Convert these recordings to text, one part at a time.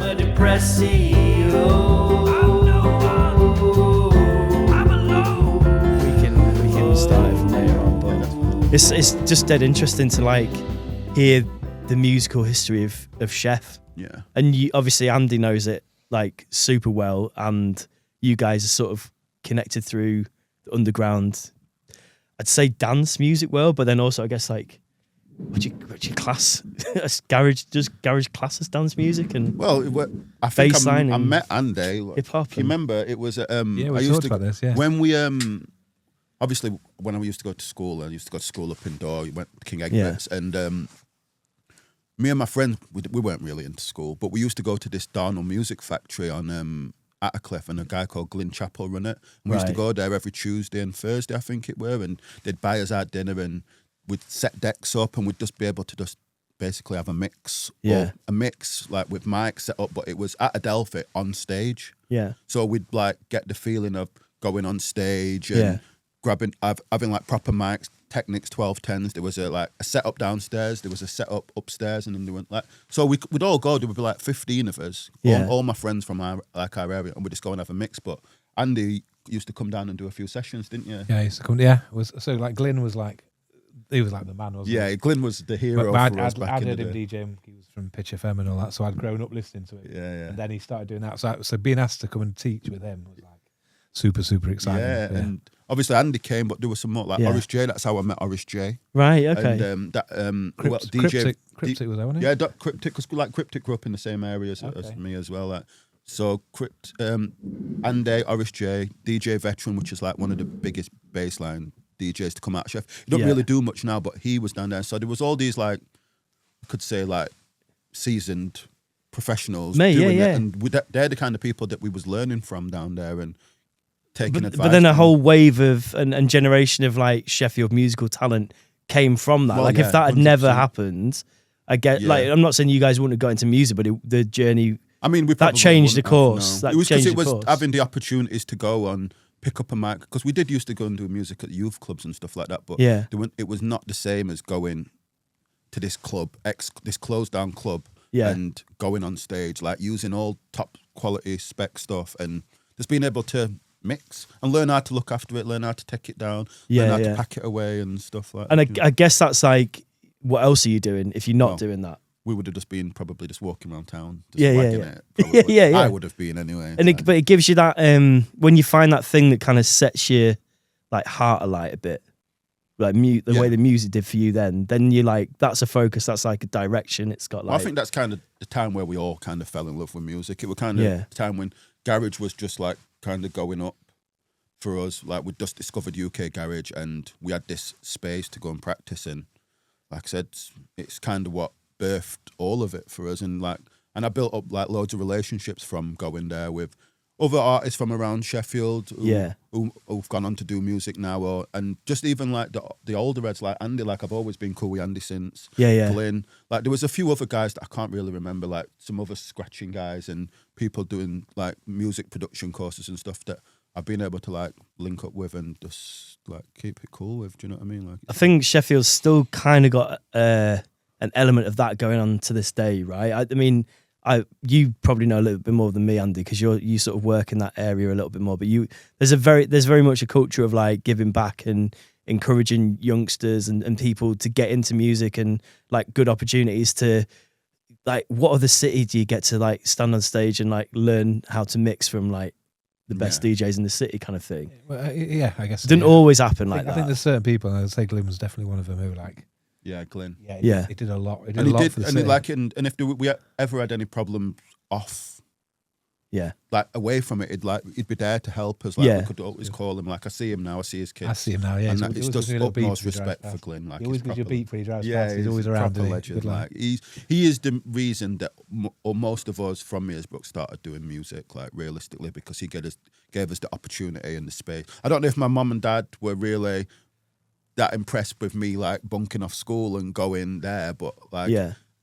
a depressing. I'm alone. We can start it from later on, but it's just dead interesting to like hear the musical history of Chef. Yeah. And you, obviously Andy knows it like super well, and you guys are sort of connected through the underground, I'd say dance music world, but then also I guess like would you class garage class as dance music? And well, I think bassline I met Andy. Like, hip hop. You remember it was we I used talked to about this. Yeah. when we obviously when I used to go to school, up in Dore. We went to King Egbert's, and me and my friends we weren't really into school, but we used to go to this Darnell Music Factory on Attercliffe, and a guy called Glyn Chappell run it. And we used to go there every Tuesday and Thursday, I think it were, and they'd buy us our dinner, and we'd set decks up, and we'd just be able to just basically have a mix, like with mics set up, but it was at Adelphi on stage. Yeah. So we'd like get the feeling of going on stage and having like proper mics, Technics 1210s. There was a setup downstairs, there was a setup upstairs, and then they went like, so we'd all go. There would be like 15 of us, all my friends from our area, and we'd just go and have a mix. But Andy used to come down and do a few sessions, didn't you? Yeah, he used to come. Yeah, so like Glyn was like, he was like the man, wasn't he? Yeah, Glyn was the hero But for us back I'd in heard the him day. DJing. He was from Pitch FM and all that, so I'd grown up listening to it. Yeah. And then he started doing that. So being asked to come and teach with him was like super, super exciting. Yeah, and obviously Andy came, but there was some more like Oris J. That's how I met Oris J. Right. Okay. And DJ Cryptic was there, wasn't he? Yeah, Cryptic was like Cryptic grew up in the same area as me as well. Like, so Andy, Oris J, DJ Veteran, which is like one of the biggest bassline DJs to come out of Sheffield. He don't really do much now, but he was down there. So there was all these like, I could say like seasoned professionals doing it, and they're the kind of people that we was learning from down there and taking advice. But then a whole wave of and generation of like Sheffield musical talent came from that. Well, like if that had 100%. never happened, I get like I'm not saying you guys wouldn't have got into music, but the journey. I mean, that changed the course. It was because it was having the opportunities to go and pick up a mic, because we did used to go and do music at youth clubs and stuff like that. But it was not the same as going to this club, this closed down club, and going on stage, like using all top quality spec stuff and just being able to mix and learn how to look after it, learn how to take it down, learn how to pack it away and stuff like that. And I guess that's like, what else are you doing if you're not doing that? We would have just been probably just walking around town, just it. I would have been anyway. And but it gives you that when you find that thing that kind of sets your like heart alight a bit, like the way the music did for you. Then you're like, that's a focus. That's like a direction. It's got like. Well, I think that's kind of the time where we all kind of fell in love with music. It was kind of the time when garage was just like kind of going up for us. Like we just discovered UK garage, and we had this space to go and practice in. Like I said, it's kind of what birthed all of it for us, and I built up like loads of relationships from going there with other artists from around Sheffield who've gone on to do music now, and just even like the older heads like Andy. Like I've always been cool with Andy since Glyn. Like there was a few other guys that I can't really remember, like some other scratching guys and people doing like music production courses and stuff that I've been able to like link up with and just like keep it cool with. Do you know what I mean? Like I think Sheffield's still kind of got an element of that going on to this day, right? I mean, you probably know a little bit more than me, Andy, because you sort of work in that area a little bit more. But there's very much a culture of like giving back and encouraging youngsters and people to get into music, and like good opportunities to like, what other city do you get to like stand on stage and like learn how to mix from like the best DJs in the city kind of thing? Well, I guess it didn't always happen like that. I think there's certain people, and I'd say Glyn was definitely one of them, who like. Yeah, Glyn. Yeah, he did a lot. He did a lot for the city. And if we ever had any problems off, like away from it, he'd be there to help us. Like we could always call him. Like I see him now, I see his kids. I see him now. Yeah, and it's just utmost respect for Glyn. Like he always gives you a beat when he drives past. He's he's always around. Proper legend. Like he is the reason that most of us from Mearsbrook started doing music. Like realistically, because he gave us the opportunity and the space. I don't know if my mum and dad were really that impressed with me like bunking off school and going there, but like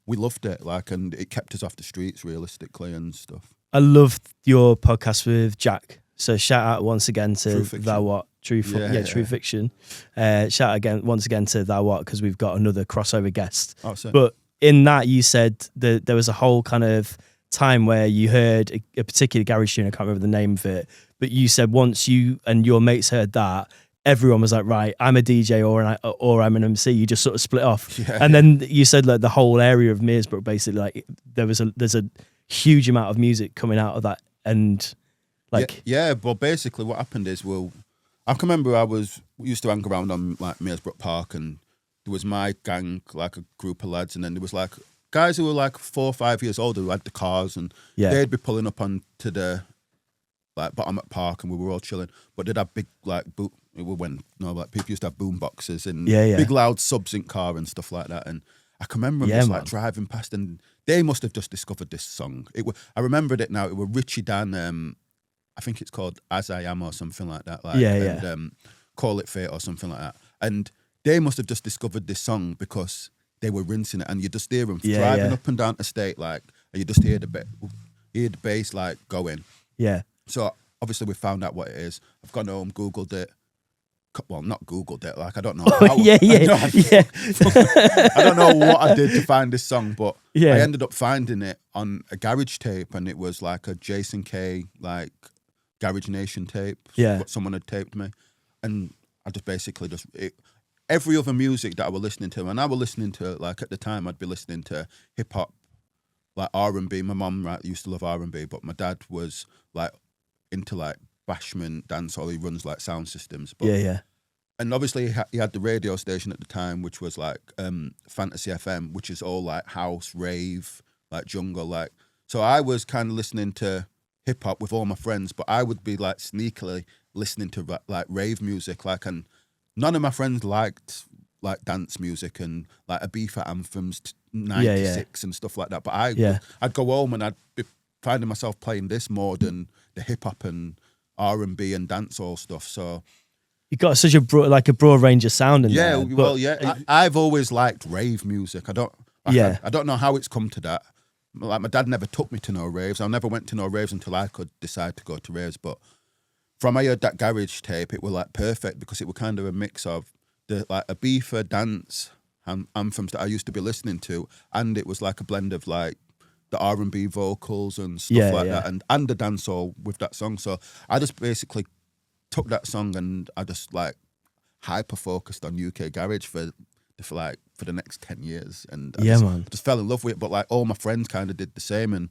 we loved it, like, and it kept us off the streets realistically and stuff. I loved your podcast with Jack, so shout out once again to Thou What True Fiction. Shout out once again to Thou What, because we've got another crossover guest. But in that you said that there was a whole kind of time where you heard a particular garage tune. I can't remember the name of it, but you said once you and your mates heard that, everyone was like, right, I'm a DJ or I'm an MC. You just sort of split off. Yeah. And then you said like the whole area of Meersbrook, basically, like there's a huge amount of music coming out of that. And like, yeah, but basically what happened is, I can remember we used to hang around on like Meersbrook Park, and there was my gang, like a group of lads, and then there was like guys who were like 4 or 5 years older who had the cars, and they'd be pulling up onto the like bottom at park, and we were all chilling. But they'd have big like people used to have boom boxes and big loud subs in car and stuff like that. And I can remember them just like driving past, and they must have just discovered this song. I remembered it now. It was Richie Dan. I think it's called As I Am or something like that. Like, and Call It Fate or something like that. And they must have just discovered this song because they were rinsing it, and you just hear them driving up and down the state, like, and you just hear the bass like going. Yeah. So obviously we found out what it is. I've gone home, Googled it. Well, not Googled it. Like, I don't know. How, I don't know what I did to find this song, but I ended up finding it on a garage tape, and it was like a Jason K like Garage Nation tape. What someone had taped me, and I just basically every other music that I was listening to, and I was listening to, like, at the time I'd be listening to hip hop, like R&B. My mum used to love R&B, but my dad was like into like bashment, dancehall. He runs like sound systems. But, and obviously he had the radio station at the time, which was like Fantasy FM, which is all like house, rave, like jungle, like. So I was kind of listening to hip hop with all my friends, but I would be like sneakily listening to like rave music, like, and none of my friends liked like dance music and like Ibiza anthems, 96 and stuff like that. But I'd go home and I'd be finding myself playing this more than the hip hop and R&B and dancehall stuff. So you got such a broad range of sound in there. I've always liked rave music. I don't know how it's come to that. Like, my dad never took me to no raves. I never went to no raves until I could decide to go to raves. But from I heard that garage tape, it was like perfect because it was kind of a mix of the like Ibiza dance anthems that I used to be listening to, and it was like a blend of like the R&B vocals and stuff like that, and the dancehall with that song. So I just basically took that song and I just like hyper focused on UK garage for the next 10 years, and I just fell in love with it. But like all my friends kind of did the same, and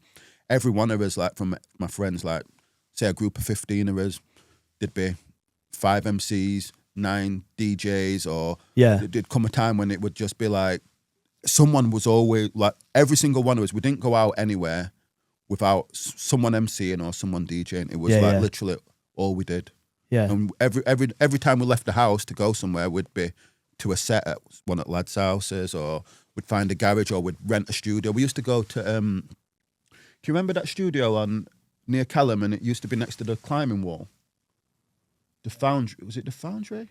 every one of us, like from my friends, like say a group of 15 of us, there'd be 5 MCs, 9 DJs, or there'd come a time when it would just be like someone was always like, every single one of us, we didn't go out anywhere without someone MCing or someone DJing. It was literally all we did. Yeah. And every time we left the house to go somewhere, we'd be to a set at one of lads' houses, or we'd find a garage, or we'd rent a studio. We used to go to, do you remember that studio near Callum, and it used to be next to the climbing wall? The Foundry, was it the Foundry?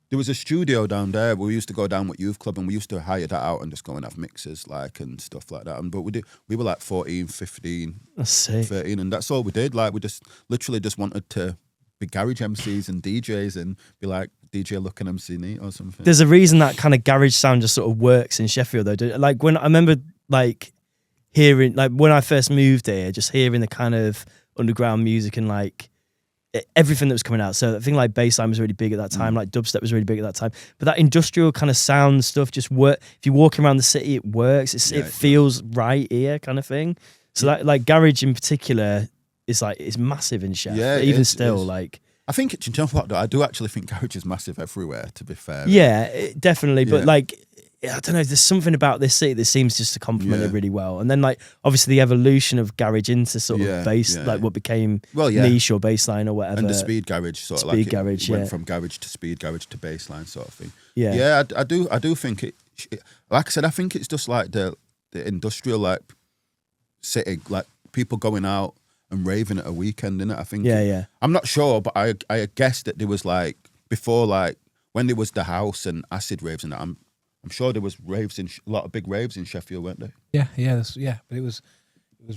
There was a studio down there. We used to go down with Youth Club, and we used to hire that out and just go and have mixes, like, and stuff like that. But we were like 14, 15, 13, and that's all we did. Like, we just literally just wanted to be garage MCs and DJs and be like DJ Looking MC Neat or something. There's a reason that kind of garage sound just sort of works in Sheffield, though. Like, when I remember, like, hearing, like, when I first moved here, just hearing the kind of underground music and like everything that was coming out. So I think like bassline was really big at that time, like dubstep was really big at that time. But that industrial kind of sound stuff just work. If you're walking around the city, it works. It feels right here, kind of thing. So that, like, garage in particular is like, it's massive in Sheffield. Yeah, even still, like, I think you know what though, I do actually think garage is massive everywhere, to be fair. Yeah, definitely. But like, I don't know, there's something about this city that seems just to complement it really well. And then, like, obviously the evolution of garage into sort of bass, like what became niche or bassline or whatever. And the speed garage sort of like garage, went from garage to speed garage to bassline sort of thing. Yeah, I do think it, like I said, I think it's just like the industrial, like, city, like people going out and raving at a weekend, innit? I think. I'm not sure, but I guess that there was like, before, like, when there was the house and acid raves and that, I'm sure there was raves a lot of big raves in Sheffield, weren't there? Yeah. But it was.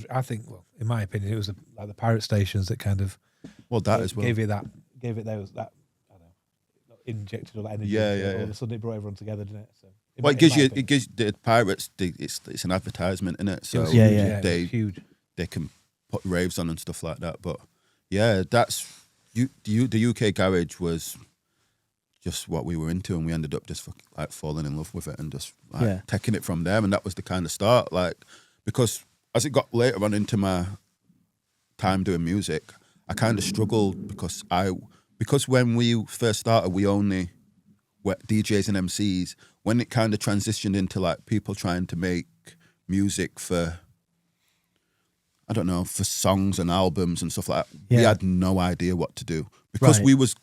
I think, well, in my opinion, it was like the pirate stations that kind of. Well, that as well gave it that. I don't know, injected all that energy. All of a sudden, it brought everyone together, didn't it? So Well, it gives the pirates. It's an advertisement, isn't it? So It's huge. They can put raves on and stuff like that. But yeah, that's the UK garage was just what we were into, and we ended up just like falling in love with it and just like taking it from there. And that was the kind of start, like, because as it got later on into my time doing music, I kind of struggled because when we first started, we only were DJs and MCs. When it kind of transitioned into like people trying to make music for, I don't know, for songs and albums and stuff like that, we had no idea what to do because we was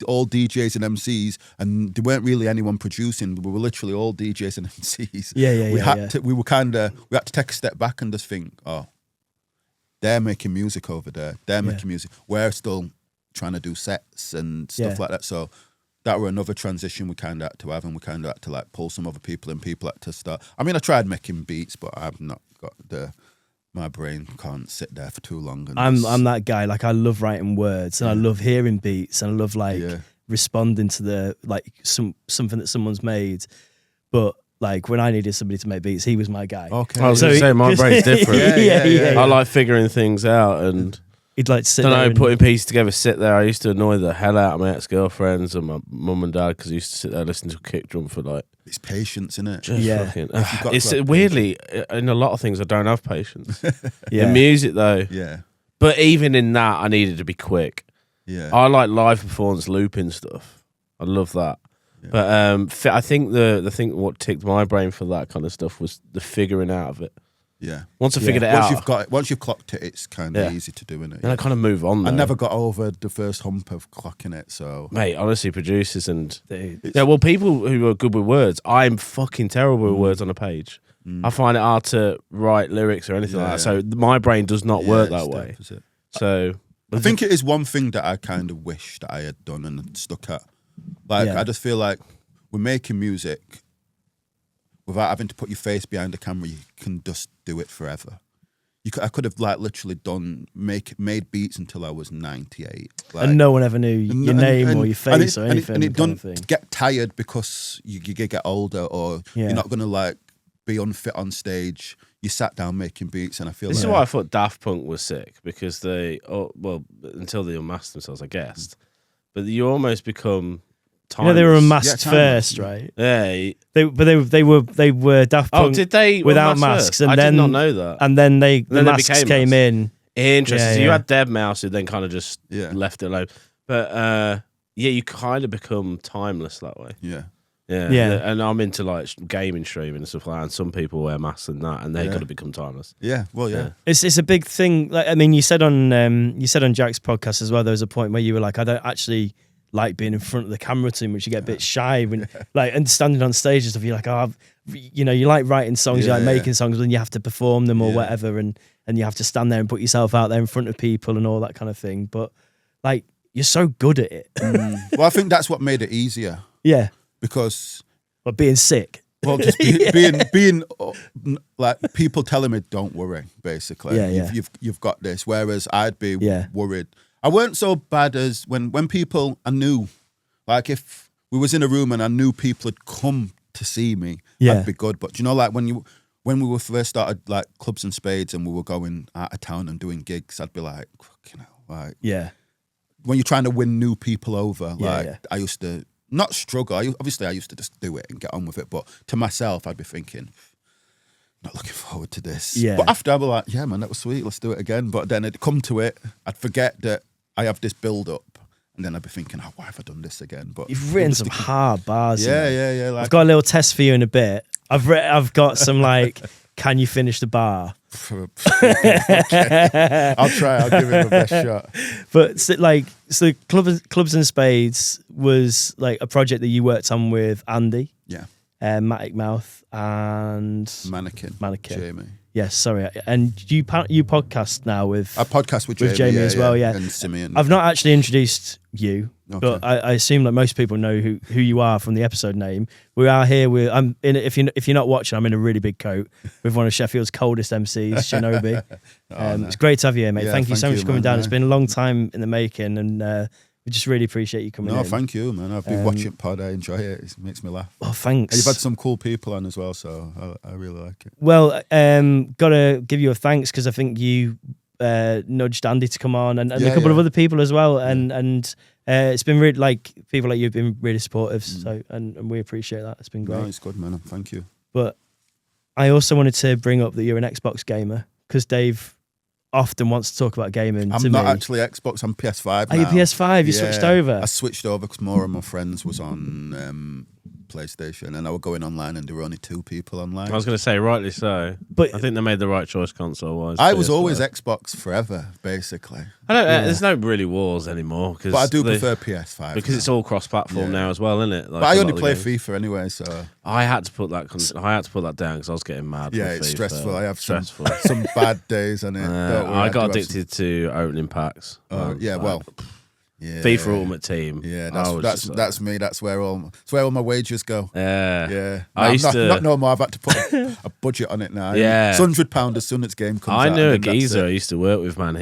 all DJs and MCs, and there weren't really anyone producing. We were literally all DJs and MCs. We had to take a step back and just think, oh, they're making music over there. They're making music. We're still trying to do sets and stuff like that. So that were another transition we kind of had to have, and we kind of had to like pull some other people, and people had to start. I mean, I tried making beats, but I've not got my brain can't sit there for too long. And I'm that guy. Like, I love writing words, and I love hearing beats, and I love like responding to the like something that someone's made. But like when I needed somebody to make beats, he was my guy. Okay, I was going to say my brain's different. I like figuring things out, and he'd like to sit putting pieces together, sit there. I used to annoy the hell out of my ex-girlfriends and my mum and dad because I used to sit there listening to a kick drum for like. It's patience, isn't it? It's weirdly in a lot of things I don't have patience. In music though, But even in that, I needed to be quick. I like live performance looping stuff. I love that. But I think the thing what ticked my brain for that kind of stuff was the figuring out of it. Once I figured it out, once you've clocked it, it's kind of easy to do, isn't it? And I kind of move on. Though. I never got over the first hump of clocking it. So, mate, honestly, producers and people who are good with words. I'm fucking terrible with words on a page. I find it hard to write lyrics or anything like that. So my brain does not work that way. So I think it is one thing that I kind of wish that I had done and stuck at. Like I just feel like we're making music. Without having to put your face behind the camera, you can just do it forever. I could have like literally made beats until I was 98, like, and no one ever knew your name or your face or anything. And it doesn't get tired because you get older, or you're not gonna like be unfit on stage. You sat down making beats, and I feel this is why I thought Daft Punk was sick, because they until they unmasked themselves, I guessed, but you almost become. They were unmasked first, right? Yeah, they were Daft Punk. Oh, did they without masks? First? And I did not know that. And then the masks came in. Interesting. So you had Dead Mouse, who then kind of just left it alone. But you kind of become timeless that way. Yeah. And I'm into like gaming streaming and stuff like that. And some people wear masks and that, and they got to become timeless. Yeah. Well, It's a big thing. Like, I mean, you said on Jack's podcast as well. There was a point where you were like, I don't actually like being in front of the camera too much. You get a bit shy when like, and standing on stage and stuff. You're like, you like writing songs, you like making songs, and you have to perform them or whatever, and you have to stand there and put yourself out there in front of people and all that kind of thing. But like, you're so good at it. Well, I think that's what made it easier. Yeah, because being sick. Well, just being like people telling me, "Don't worry." Basically, you've got this. Whereas I'd be worried. I weren't so bad as when people I knew, like if we was in a room and I knew people had come to see me, I'd be good. But you know, like when we were first started like Clubs and Spades and we were going out of town and doing gigs, I'd be like, like when you're trying to win new people over, I used to not struggle. I used to just do it and get on with it. But to myself, I'd be thinking, not looking forward to this. But after I'd be like, yeah, man, that was sweet. Let's do it again. But then it'd come to it, I'd forget that I have this build up, and then I'd be thinking, why have I done this again? But you've written some hard bars. Yeah. Like, I've got a little test for you in a bit. I've got some like, can you finish the bar? Okay. I'll try. I'll give it my best shot. But so Clubs and Spades was like a project that you worked on with Andy. Yeah. Matic Mouth and Mannequin. Jamie. Yes, sorry. And you podcast now with I podcast with Jamie as well, and Simeon. I've not actually introduced you, but I assume that most people know who you are from the episode name. We are here with if you're not watching, I'm in a really big coat with one of Sheffield's coldest MCs, Shinobi. No. It's great to have you here, mate. Thank you so much for coming down. It's been a long time in the making, and we just really appreciate you coming in. No, thank you, man. I've been watching pod. I enjoy it. It makes me laugh. Oh, thanks. And you've had some cool people on as well, so I really like it. Well, gotta give you a thanks because I think you nudged Andy to come on and a couple of other people as well, and it's been really like people like you have been really supportive. So and we appreciate that. It's been great. No, it's good, man. Thank you. But I also wanted to bring up that you're an Xbox gamer because Dave often wants to talk about gaming. I'm not actually Xbox. I'm PS5 now. Are you PS5? You switched over? I switched over because more of my friends was on PlayStation, and I was going online, and there were only 2 people online. I was going to say, rightly so. But I think they made the right choice console-wise. I was always Xbox forever, basically. I don't. There's no really wars anymore. But I do prefer PS5 because it's all cross-platform now as well, isn't it? Like, but I only play FIFA anyway, so I had to put that down because I was getting mad. Yeah, with it's FIFA. stressful. I have some bad days on it. I got addicted to opening packs. FIFA Ultimate Team. Yeah, that's me. That's where all my wages go. Yeah. I used to not no more. I've had to put a budget on it now. Yeah, it's £100 as soon as game comes out. I knew a geezer I used to work with, man.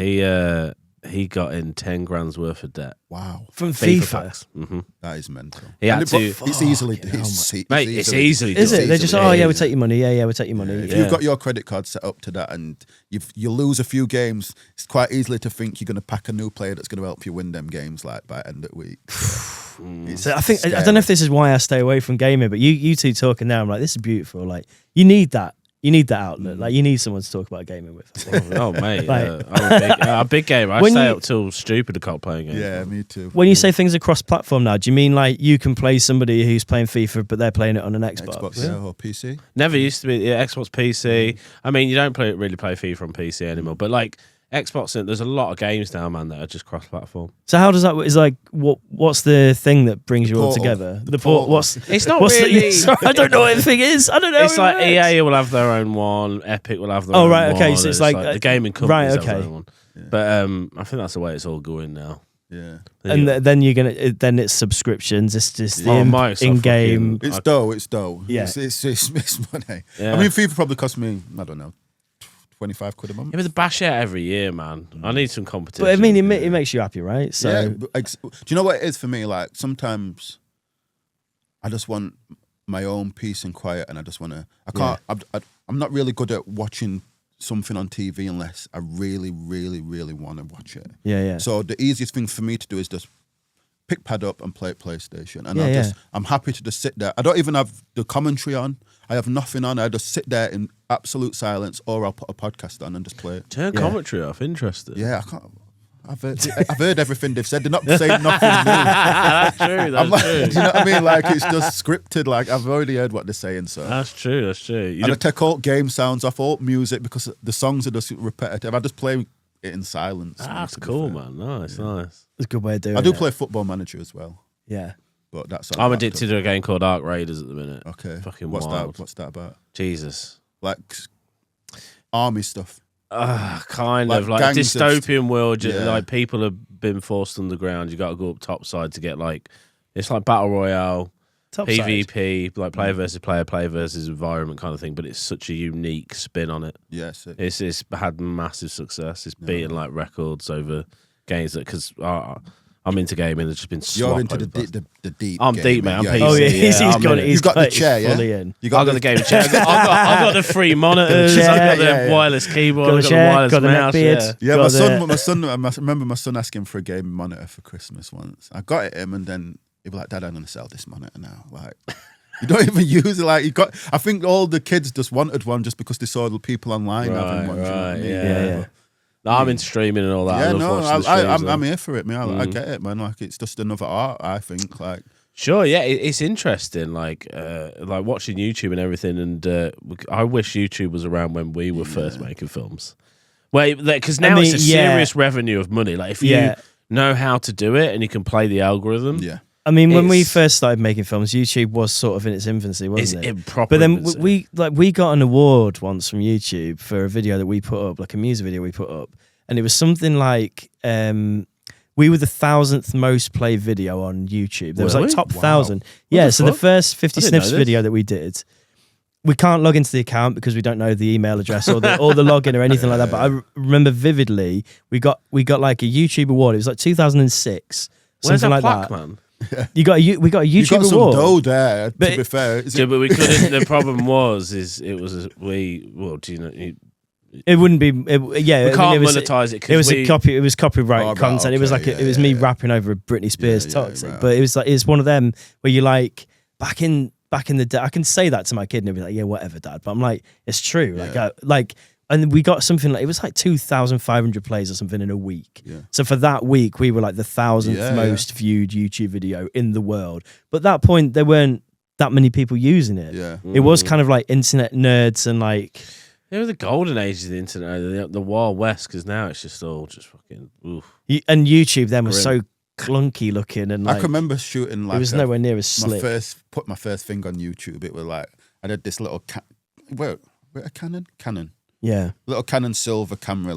He got in 10 grand's worth of debt. Wow, from FIFA. Mm-hmm. That is mental. It's easily it's easily. Is it? They just we'll take your money. Yeah, we'll take your money. If you've got your credit card set up to that, and you lose a few games, it's quite easily to think you're going to pack a new player that's going to help you win them games like by end of the week. So I think I don't know if this is why I stay away from gaming, but you two talking now, I'm like, this is beautiful. Like you need that. You need that outlet. Like you need someone to talk about gaming with. Oh mate, like, I'm a big gamer. I stay up till stupid o'clock playing games. Yeah, me too. When you say things are cross-platform now, do you mean like you can play somebody who's playing FIFA but they're playing it on an Xbox? Or PC? Never used to be. Yeah, Xbox, PC. I mean, you don't really play FIFA on PC anymore, but like Xbox, there's a lot of games now, man, that are just cross-platform. So how does that? Is like what's the thing that brings you all together? The portal. It's not really. Sorry, I don't know what the thing is. I don't know. It's like EA will have their own one. Epic will have their own one. Oh right, okay. So it's like the gaming companies right, okay. have their own one. Yeah. But I think that's the way it's all going now. Yeah. And then you're gonna then it's subsubscriptions. It's just the in-game. It's dough. It's dough. Yeah. It's money. Yeah. I mean, FIFA probably cost me, I don't know, 25 quid a month. Yeah, but the bash out every year, man. I need some competition. But I mean, it makes you happy, right? So yeah. Do you know what it is for me? Like sometimes I just want my own peace and quiet, and I just want to. I can't. Yeah. I'm not really good at watching something on TV unless I really, really, really want to watch it. Yeah. So the easiest thing for me to do is just pick pad up and play PlayStation, and I'm happy to just sit there. I don't even have the commentary on. I have nothing on. I just sit there in absolute silence, or I'll put a podcast on and just play it. Turn commentary off. Interesting. Yeah, I can't. I've heard everything they've said. They're not saying nothing new. That's true. That's true. Do you know what I mean? Like it's just scripted. Like I've already heard what they're saying. So that's true. That's true. And I take all game sounds off, all music, because the songs are just repetitive. I just play it in silence. That's cool, man. Nice. It's a good way of doing it. I do play Football Manager as well. Yeah. But that's I'm addicted to a game called Ark Raiders at the minute. Okay. Fucking what's wild. What's that about? Jesus. Like army stuff. Kind of like dystopian world. Like people have been forced underground. You got to go up topside to get like it's like battle royale, PvP, like player versus player versus environment kind of thing. But it's such a unique spin on it. Yes, it's had massive success. It's beaten like records over games that because. I'm into gaming. It's just been You're into the deep. I'm deep, man. I'm PC. Oh yeah, he's got the chair. Yeah, I got the gaming chair. I got the 3 monitors. I got the wireless keyboard. I got the wireless mouse. Yeah, my son. I remember my son asking for a gaming monitor for Christmas once. I got it him, and then he was like, "Dad, I'm gonna sell this monitor now." Like, you don't even use it. Like, I think all the kids just wanted one just because they saw the people online having one. Right, yeah. No, I'm into streaming and all that. I'm here for it, man. I get it, man. Like it's just another art, I think. Like, sure, yeah, it's interesting. Like watching YouTube and everything. And I wish YouTube was around when we were first making films. Well, because now it's a serious revenue of money. Like if you know how to do it and you can play the algorithm. Yeah. I mean, when we first started making films, YouTube was sort of in its infancy, wasn't it? But then we got an award once from YouTube for a video that we put up, like a music video we put up, and it was something like we were the 1,000th most played video on YouTube. There was like top 1,000. Yeah, so the first 50 Sniffs video that we did, we can't log into the account because we don't know the email address or the login or anything like that. But I remember vividly, we got like a YouTube award. It was like 2006. Where's something that like plaque, that. man? We got a YouTube You got some award. dough there. But to be fair, Yeah, but we couldn't. The problem was, well, do you know? It wouldn't be. We I can't mean, monetize it It was because It was copyright Oh, right, content. It was okay, like it was me rapping over a Britney Spears Yeah, toxic. right. But it was like it's one of them where you like back in the day. I can say that to my kid and he'll be like, yeah, whatever, dad. But I'm like, it's true. Like and we got something like it was like 2,500 plays or something in a week. Yeah. So for that week, we were like the 1,000th most viewed YouTube video in the world. But at that point, there weren't that many people using it. Yeah. It was kind of like internet nerds and like. it was the golden age of the internet, the Wild West. Because now it's just all just fucking. Oof. And YouTube then was Grim. so clunky looking and I like can remember shooting like it was nowhere near as slick. put my first thing on YouTube. It was like I had this little a Canon. Yeah. Little Canon silver camera,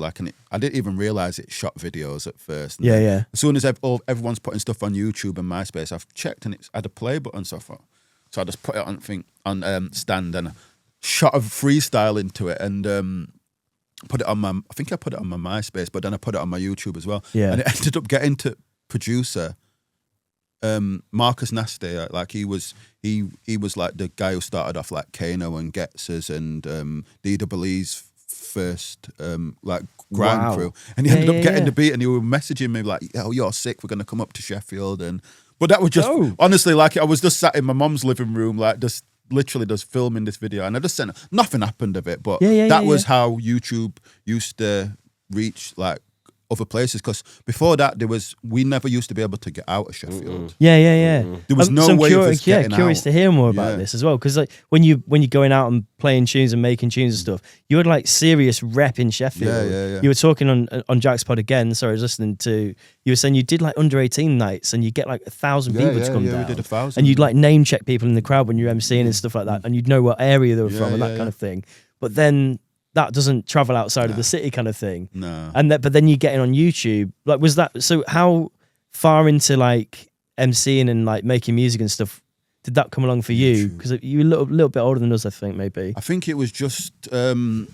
I didn't even realize it shot videos at first. And Yeah, then yeah. As soon as everyone's putting stuff on YouTube and MySpace, I've checked and it's had a play button. So I just put it on stand and shot a freestyle into it and put it on I think I put it on my MySpace, but then I put it on my YouTube as well. Yeah. And it ended up getting to producer Marcus Nasty. Like he was like the guy who started off like Kano and Getzers and DWE's first like grime crew, and he ended up getting the beat, and he was messaging me like, "Oh, you're sick. We're gonna come up to Sheffield." But that was just honestly like I was just sat in my mum's living room, like just literally just filming this video, and I just sent. Nothing happened of it, but that was how YouTube used to reach like other places, because before that we never used to be able to get out of Sheffield. Yeah. There was no so I'm way curious, of us getting curious out. to hear more about this as well, because like when you're going out and playing tunes and making tunes and stuff, you had like serious rep in Sheffield. Yeah. You were talking on Jack's pod again. Sorry, I was listening to you were saying you did like under 18 nights and you get like 1,000 people to come down. We did 1,000. And you'd like name check people in the crowd when you're MCing and stuff like that, and you'd know what area they were from and that kind of thing. But then that doesn't travel outside of the city kind of thing. No. But then you getting on YouTube. Like, was that, so how far into like MCing and like making music and stuff did that come along for you? Because you were a little bit older than us, I think, maybe. I think it was just, I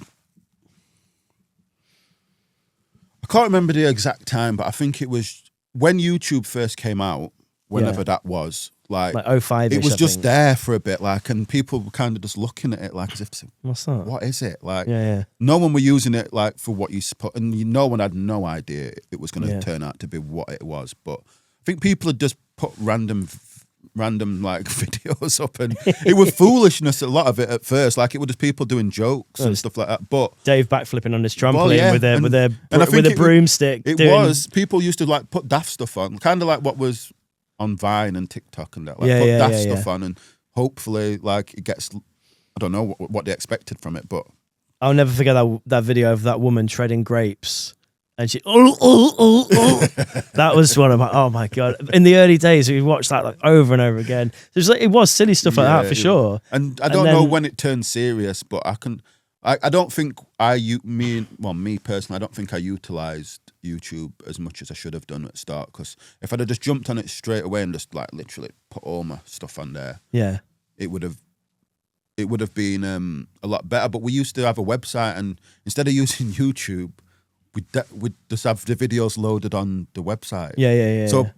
can't remember the exact time, but I think it was when YouTube first came out, whenever that was. Like 05-ish, it was I just think. there for a bit, like, and people were kind of just looking at it like as if, What's that? what is it? Like, Yeah. no one were using it like for what you put, and no one had no idea it was going to turn out to be what it was. But I think people had just put random like videos up, and it was foolishness. A lot of it at first, like it was just people doing jokes and stuff like that. But Dave backflipping on his trampoline with a it broomstick. was people used to like put daft stuff on, kind of like what was on Vine and TikTok and that. Like put daft stuff on, and hopefully like it gets. I don't know what they expected from it, but I'll never forget that video of that woman treading grapes. And she, that was one of my, oh my God. In the early days, we watched that like over and over again. It was silly stuff like that for sure. And I don't know when it turned serious, but I don't think me personally, I don't think I utilised YouTube as much as I should have done at the start, because if I'd have just jumped on it straight away and just like literally put all my stuff on there, it would have been a lot better. But we used to have a website, and instead of using YouTube, we'd just have the videos loaded on the website. Yeah. So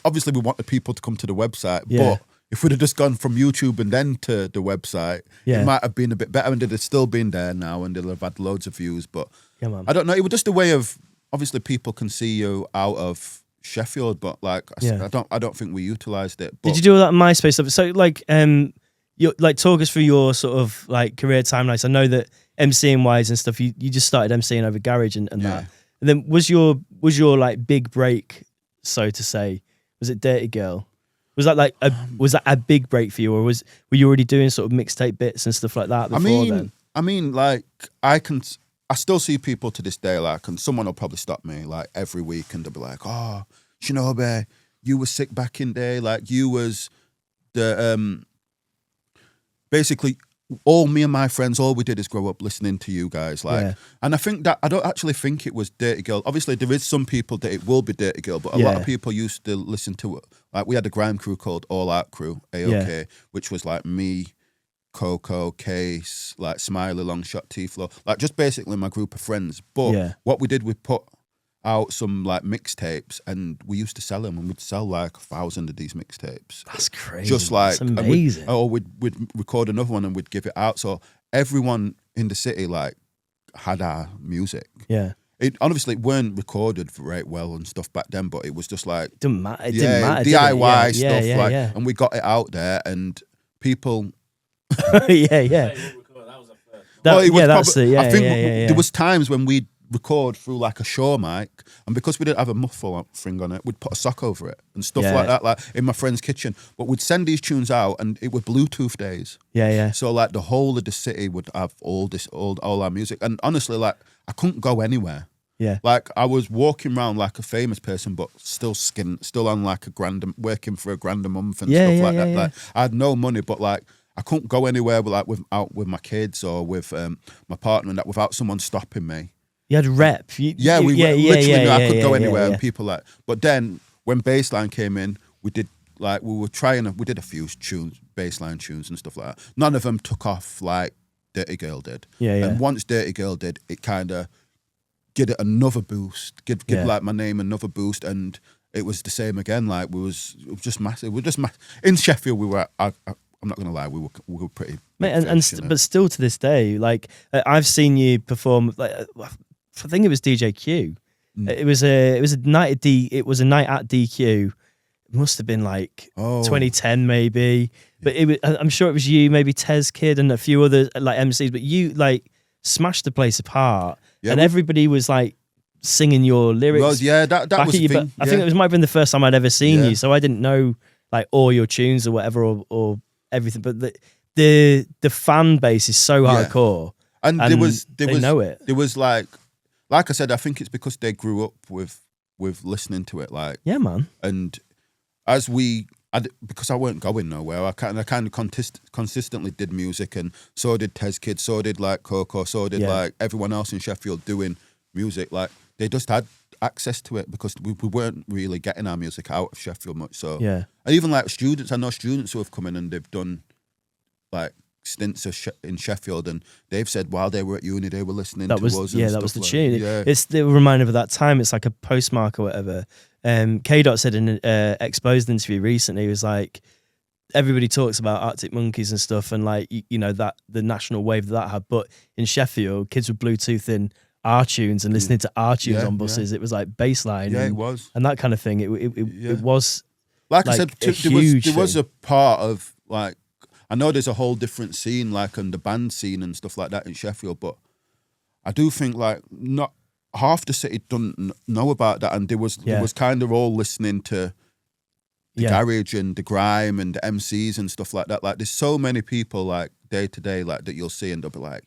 obviously we wanted people to come to the website, but if we'd have just gone from YouTube and then to the website, it might have been a bit better, and it'd have still been there now, and they'll have had loads of views. But I don't know. It was just a way of, obviously people can see you out of Sheffield, but like I don't think we utilised it. But did you do all that MySpace stuff? So like talk us through your sort of like career timelines. I know that MCing wise and stuff, you just started MCing over Garage and that. And then was your like big break, so to say, was it Dirty Girl? Was that like was that a big break for you, or were you already doing sort of mixtape bits and stuff like that before then? I mean, like I still see people to this day, like, and someone will probably stop me like every week and they'll be like, "Oh, Shinobi, you were sick back in day, like you was the basically all me and my friends, all we did is grow up listening to you guys." Like, and I think that I don't actually think it was Dirty Girl. Obviously, there is some people that it will be Dirty Girl, but a lot of people used to listen to it. Like, we had a grime crew called All Out Crew, AOK, which was like me, Coco, Case, like Smiley, Longshot, T-Flow, like just basically my group of friends. But what we did, we put out some like mixtapes, and we used to sell them, and we'd sell like 1,000 of these mixtapes. That's crazy. Just like, that's amazing. We'd record another one and we'd give it out. So everyone in the city like had our music. Yeah. It obviously weren't recorded very well and stuff back then, but it was just like Didn't matter. It didn't matter. DIY did it? stuff, and we got it out there, and people. yeah. I think there was times when we'd record through like a Shaw mic, and because we didn't have a muffle thing on it, we'd put a sock over it and stuff like that, like in my friend's kitchen. But we'd send these tunes out, and it were Bluetooth days. So like the whole of the city would have all our music, and honestly, like I couldn't go anywhere. Like I was walking around like a famous person, but still on like working for a grand a month and stuff like that. Like I had no money, but like I couldn't go anywhere out with my kids or with my partner and that without someone stopping me. You had rep. Literally knew I could go anywhere, and people like. But then when bassline came in, we did a few tunes, bassline tunes and stuff like that. None of them took off like Dirty Girl did. And once Dirty Girl did, it kind of give it another boost, give like my name another boost, and it was the same again. Like it was just massive. In Sheffield. We were. I'm not gonna lie, we were pretty. Mate, but still to this day, like I've seen you perform. Like I think it was DJ Q. It was a night at DQ. It must have been like 2010 maybe. But I'm sure it was you, maybe Tez Kid and a few other like MCs. But you like smashed the place apart, and everybody was like singing your lyrics. Well, that was the thing. I think it might have been the first time I'd ever seen you, so I didn't know like all your tunes or whatever or everything. But the fan base is so hardcore, and there was know it. There was like I said, I think it's because they grew up with listening to it. Like man. And because I weren't going nowhere, I kind of consistently did music, and so did Tez Kid, so did like Coco, so did like everyone else in Sheffield doing music. Like they just had access to it because we weren't really getting our music out of Sheffield much. So and even like students, I know students who have come in and they've done like stints in Sheffield, and they've said while they were at uni they were listening to us. That was the like, tune. It's the reminder of that time. It's like a postmark or whatever. K-Dot said in an Exposed interview recently, he was like, everybody talks about Arctic Monkeys and stuff, and like you know that the national wave that had, but in Sheffield, kids were Bluetoothing our tunes and listening to our tunes on buses. It was like bassline, it was, and that kind of thing. It was like I said, there was a part of like. I know there's a whole different scene, like on the band scene and stuff like that in Sheffield, but I do think like not half the city doesn't know about that, and there was kind of all listening to the garage and the grime and the MCs and stuff like that. Like there's so many people like day to day like that you'll see, and they'll be like,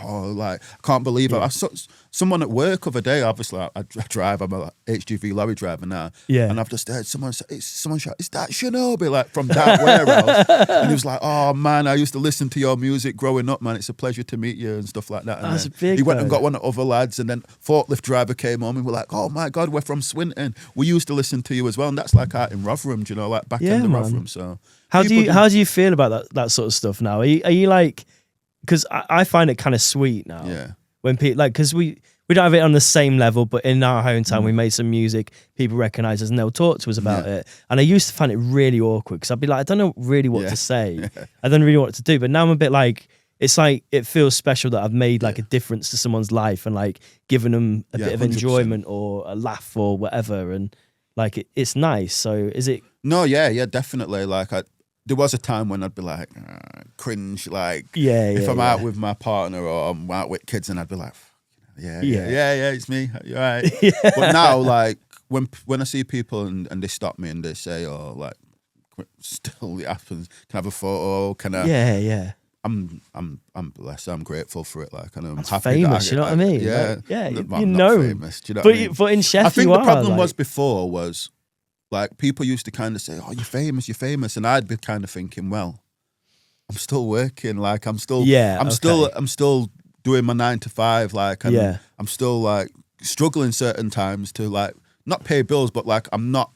oh, like I can't believe it. I saw someone at work other day. Obviously, I drive. I'm a HGV lorry driver now. And I've just heard someone say, "Someone shout, is that Shinobi?" Like from that warehouse, and he was like, "Oh man, I used to listen to your music growing up, man. It's a pleasure to meet you and stuff like that." And that's big. He went and got one of the other lads, and then forklift driver came home and we're like, "Oh my god, we're from Swinton. We used to listen to you as well." And that's like out in Rotherham, do you know, like back in the Rotherham. So how do you feel about that sort of stuff now? Are you like? Because I find it kind of sweet now. When people like, because we don't have it on the same level, but in our hometown we made some music, people recognise us and they'll talk to us about it. And I used to find it really awkward because I'd be like, I don't know really what to say. I don't really know what to do. But now I'm a bit like, it's like it feels special that I've made like a difference to someone's life and like given them a bit of 100%. Enjoyment or a laugh or whatever. And like it's nice. So is it? No, definitely. Like there was a time when I'd be like, cringe, like, if I'm out with my partner or I'm out with kids, and I'd be like, it's me, you're right. But now, like, when I see people and they stop me and they say, oh, like, still it happens, can I have a photo, can I? I'm blessed, I'm grateful for it, like, and I'm that's happy famous, you know what I mean? I'm not famous, do you know what I mean? But in Sheffield, I think the problem was before was, like, people used to kind of say, oh, you're famous. And I'd be kind of thinking, well, I'm still working. Like, I'm still doing my 9 to 5. Like, and I'm still, like, struggling certain times to, like, not pay bills, but, like, I'm not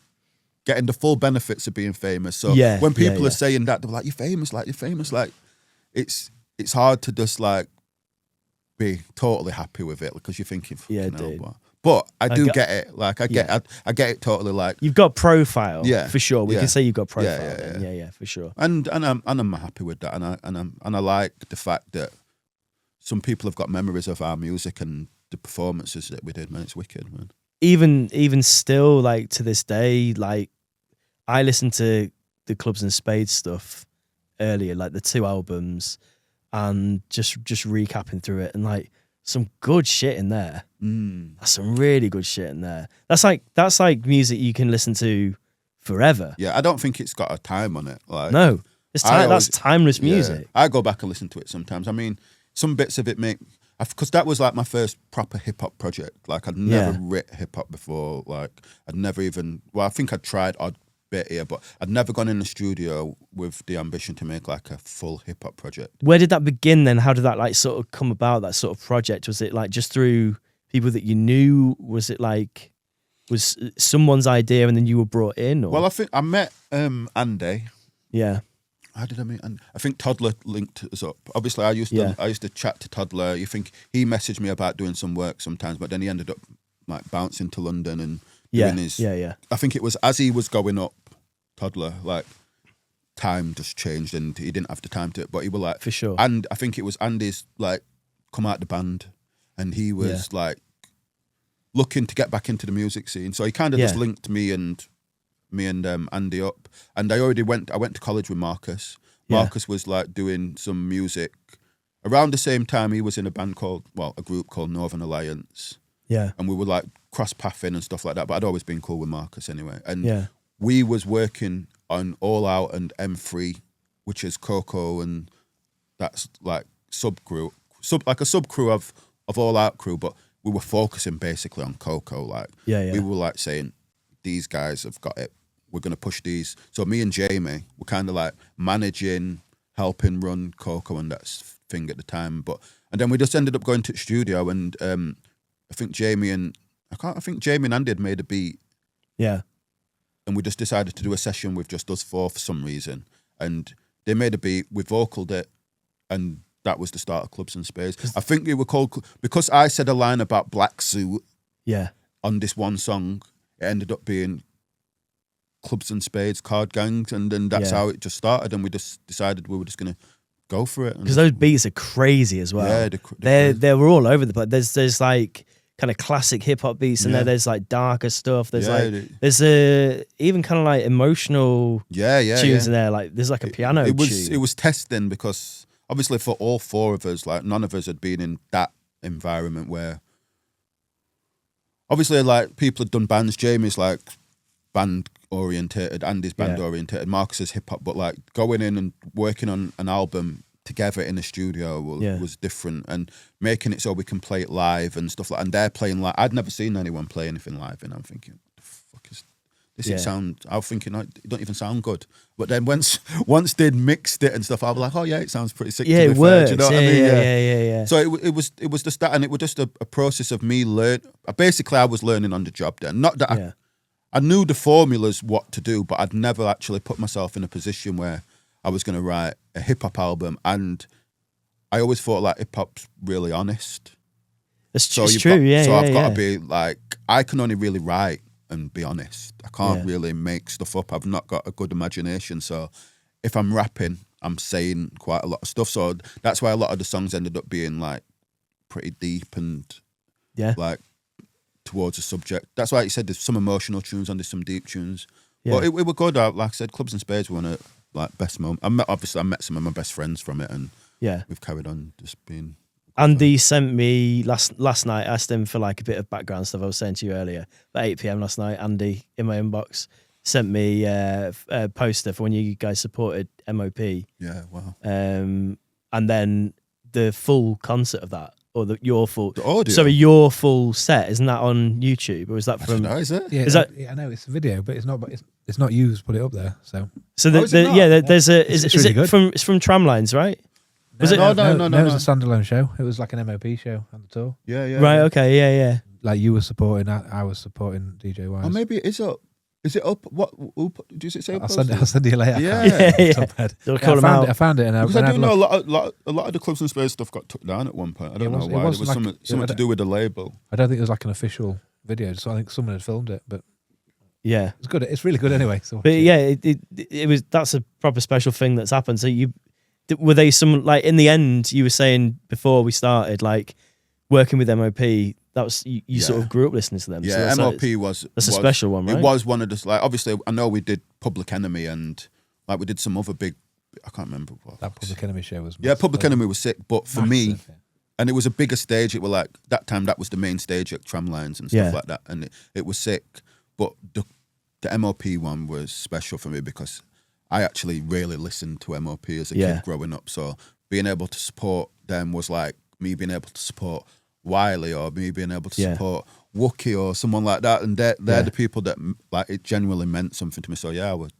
getting the full benefits of being famous. So when people are saying that, they're like, you're famous. Like, it's hard to just, like, be totally happy with it because you're thinking, dude. But I do get it. Like I get it totally. Like you've got profile, for sure. We yeah. can say you've got profile. Yeah, for sure. And I'm happy with that. And I like the fact that some people have got memories of our music and the performances that we did. Man, it's wicked, man. Even still, like to this day, like I listened to the Clubs and Spades stuff earlier, like the 2 albums, and just recapping through it, and like some good shit in there. That's some really good shit in there. That's like music you can listen to forever. Yeah, I don't think it's got a time on it. Like no, that's timeless music. I go back and listen to it sometimes. I mean, some bits of it because that was like my first proper hip hop project. Like I'd never writ hip hop before. Like I'd never even. Well, I think I'd tried odd bit here, but I'd never gone in the studio with the ambition to make like a full hip hop project. Where did that begin then? How did that like sort of come about, that sort of project? Was it like just through people that you knew? Was it like, was someone's idea and then you were brought in? Or? Well, I think I met Andy. Yeah. How did I meet? And I think Toddler linked us up. Obviously, I used to chat to Toddler. You think he messaged me about doing some work sometimes, but then he ended up like bouncing to London and doing his. I think it was as he was going up, Toddler, like time just changed and he didn't have the time to it. But he was like, for sure. And I think it was Andy's like come out the band, and he was like looking to get back into the music scene. So he kind of just linked me and Andy up. And I went to college with Marcus. Marcus was like doing some music around the same time. He was in a group called Northern Alliance. Yeah. And we were like cross pathing and stuff like that. But I'd always been cool with Marcus anyway. And we was working on All Out and M3, which is Coco, and that's like like a sub crew of All Out crew, but we were focusing basically on Coco. Like we were like saying, these guys have got it. We're gonna push these. So me and Jamie were kind of like managing, helping run Coco and that thing at the time. And then we just ended up going to the studio, and I think Jamie and Andy had made a beat. Yeah. And we just decided to do a session with just us four for some reason. And they made a beat, we vocaled it, and that was the start of Clubs and Spades. I think they were called, because I said a line about black suit on this one song, it ended up being Clubs and Spades, Card Gangs, and then that's how it just started, and we just decided we were just going to go for it. Because those beats are crazy as well. Yeah, they were all over the place. There's like kind of classic hip hop beats in there. There's like darker stuff. There's there's even kind of like emotional tunes in there. Like there's like a piano tune. It was testing, because obviously for all four of us, like none of us had been in that environment where obviously like people had done bands. Jamie's like band orientated, Andy's band orientated, Marcus is hip hop, but like going in and working on an album together in a studio was different, and making it so we can play it live and stuff like. And they're playing live. I'd never seen anyone play anything live, and I'm thinking, what the fuck is this? It sound. I was thinking, it don't even sound good. But then once they'd mixed it and stuff, I was like, oh yeah, it sounds pretty sick. Yeah, to be it fair. works. Do you know what I mean? Yeah. So it was just that, and it was just a process of me learn. Basically, I was learning on the job then. Not that I knew the formulas what to do, but I'd never actually put myself in a position where I was going to write a hip hop album, and I always thought like hip hop's really honest. It's true, So I've got to be like, I can only really write and be honest. I can't really make stuff up. I've not got a good imagination. So if I'm rapping, I'm saying quite a lot of stuff. So that's why a lot of the songs ended up being like pretty deep and like towards a subject. That's why you said there's some emotional tunes on, there's some deep tunes. But it were good. Like I said, Clubs and Spades were one of like best moments. I met some of my best friends from it, and we've carried on just being. Andy sent me last night. I asked him for like a bit of background stuff. I was saying to you earlier, at 8 p.m. last night, Andy in my inbox sent me a poster for when you guys supported MOP. Yeah, wow. And then the full concert of that, or your full, the audio. Sorry, your full set, isn't that on YouTube, or is that from? Is it? Yeah, is that? Yeah, I know it's a video, but it's not. But it's not used. Put it up there. So there's a. Is really it good. from? It's from Tramlines, right? No, it was a standalone show. It was like an MOP show on the tour. Yeah. Right. Okay. Yeah. Like you were supporting, I was supporting DJ Wise. Or maybe it is up. Is it up? What? Does it say? I'll send you later. Yeah. I found it, and because I do know a lot of the Clubs and Spades stuff got took down at one point. I don't know why. It was something to do with the label. I don't think it was like an official video. So I think someone had filmed it, but yeah, it's good. It's really good anyway. So but yeah, it was, that's a proper special thing that's happened. So were they some, like, in the end, you were saying before we started, like, working with MOP, that was, you sort of grew up listening to them. Yeah, so MOP was a special one, right? It was one of the, like, obviously I know we did Public Enemy and like we did some other big, I can't remember what. That Public Enemy show was massive. Yeah, Public Enemy was sick, but for me, yeah. and it was a bigger stage. It was like, that time that was the main stage at Tramlines and stuff like that, and it was sick. But the MOP one was special for me because I actually really listened to MOP as a kid growing up. So being able to support them was like me being able to support Wiley or me being able to support Wookie or someone like that. And they're the people that, like, it genuinely meant something to me. So yeah, I was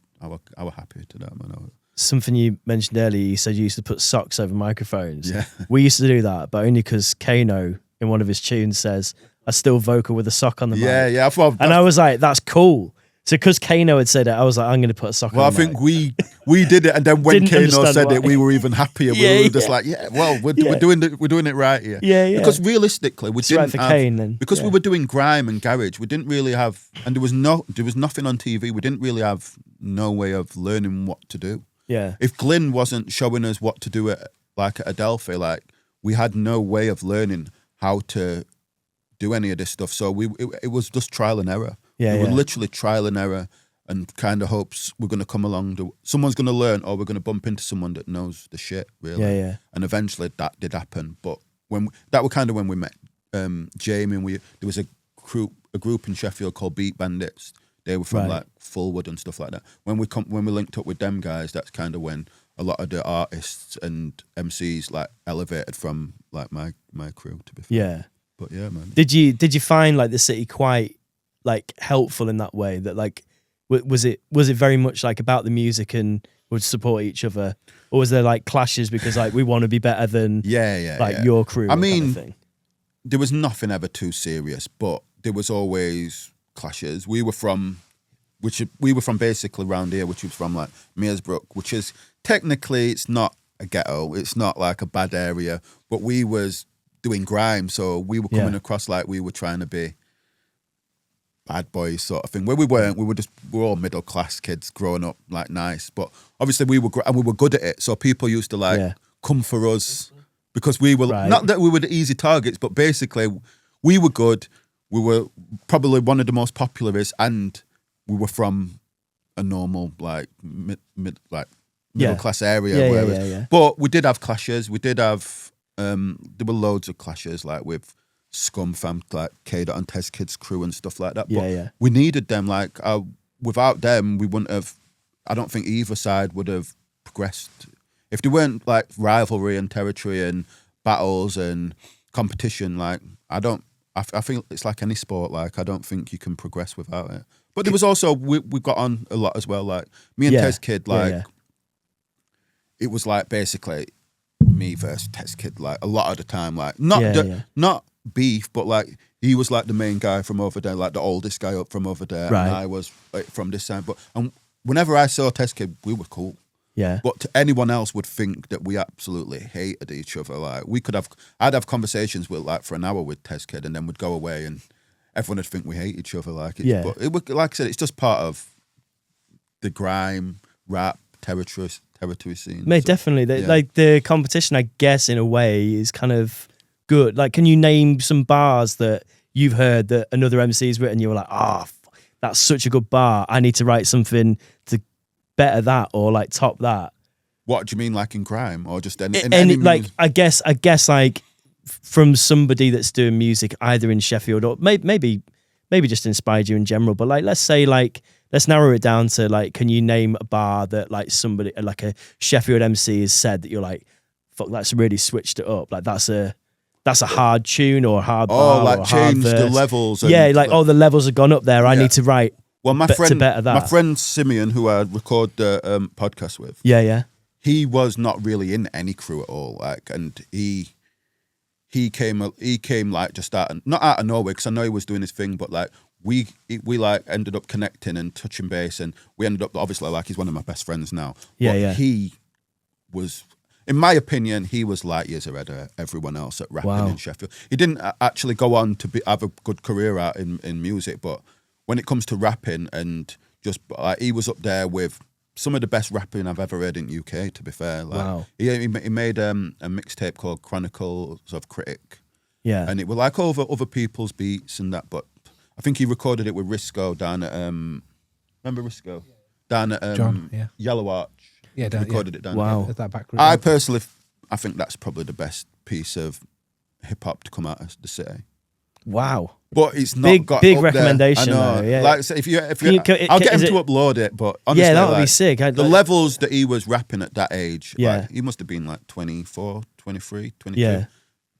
happy to that, man. Something you mentioned earlier, you said you used to put socks over microphones. Yeah. We used to do that, but only because Kano in one of his tunes says, "I still vocal with a sock on the mic." Yeah. And I was like, that's cool. So because Kano had said it, I was like, I'm going to put a sock on the mic. Well, I think we did it, and then when Kano said it, we were even happier. We were just like, we're doing it right here. Yeah. Because realistically, we didn't right for have, Kane, then. because we were doing grime and garage. We didn't really have, and there was nothing on TV. We didn't really have no way of learning what to do. Yeah. If Glyn wasn't showing us what to do at Adelphi, like, we had no way of learning how to do any of this stuff. So it was just trial and error. Yeah, we were literally trial and error, and kind of hopes we're going to come along. Someone's going to learn, or we're going to bump into someone that knows the shit, really. Yeah. And eventually that did happen. But that was kind of when we met Jamie, and there was a group in Sheffield called Beat Bandits. They were from like Fulwood and stuff like that. When we linked up with them guys, that's kind of when a lot of the artists and MCs like elevated from like my crew, to be fair. Yeah. But yeah, man. Did you find like the city quite like helpful in that way, that like was it very much like about the music and would support each other, or was there like clashes because like we want to be better than your crew? I mean, kind of thing? There was nothing ever too serious, but there was always clashes. We were from basically around here, which was from like Mearsbrook, which is technically, it's not a ghetto, it's not like a bad area, but we was doing grime, so we were coming across like we were trying to be bad boys sort of thing. Where we weren't, we were all middle class kids growing up like nice, but obviously we were good at it. So people used to like come for us because we were not that we were the easy targets, but basically we were good. We were probably one of the most populars, and we were from a normal like middle class area. But we did have clashes. We did have there were loads of clashes like with Scum fam, like K-Dot and Tez Kids crew and stuff like that. But we needed them. Like without them, we wouldn't have. I don't think either side would have progressed if there weren't like rivalry and territory and battles and competition. Like I think it's like any sport. Like I don't think you can progress without it. But there was also we got on a lot as well. Like me and Tez Kid, like it was like basically me versus Tez Kid. Like a lot of the time, like not beef, but like he was like the main guy from over there, like the oldest guy up from over there, and I was like from this side. But and whenever I saw Tez Kid, we were cool. Yeah. But to anyone else would think that we absolutely hated each other. Like I'd have conversations with like for an hour with Tez Kid, and then we'd go away, and everyone would think we hate each other. Like but it was, like I said, it's just part of the grime, rap, territory scene. Mate, definitely. Like the competition, I guess, in a way, is kind of good. Like, can you name some bars that you've heard that another MC's written? You were like, that's such a good bar. I need to write something to better that or like top that. What do you mean, like in grime or just any like I guess like from somebody that's doing music either in Sheffield or maybe just inspired you in general. But like, let's narrow it down to like, can you name a bar that like somebody like a Sheffield MC has said that you're like, fuck, that's really switched it up. Like that's a hard tune or a hard bar. Oh, like or change the levels. And the levels have gone up there. I need to write. Well, my friend Simeon, who I record the podcast with, he was not really in any crew at all. Like, and he came like just not out of nowhere, because I know he was doing his thing, but like we like ended up connecting and touching base, and we ended up obviously like he's one of my best friends now. He was, in my opinion, he was light years ahead of everyone else at rapping in Sheffield. He didn't actually go on to have a good career out in music, but when it comes to rapping and just he was up there with some of the best rapping I've ever heard in UK. To be fair, he made a mixtape called Chronicles of Critic. Yeah, and it was like over other people's beats and that, but I think he recorded it with Risco down at remember Risco down at John, Yellow Arch. Yeah, recorded it down. Wow, there. That back I personally, I think that's probably the best piece of hip hop to come out of the city. Wow, but it's not big recommendation. There. I know. Though, yeah. Like so if you I'll get him to upload it. But honestly, that would be sick. The levels that he was rapping at that age, he must have been like 24, 23, 22. Yeah.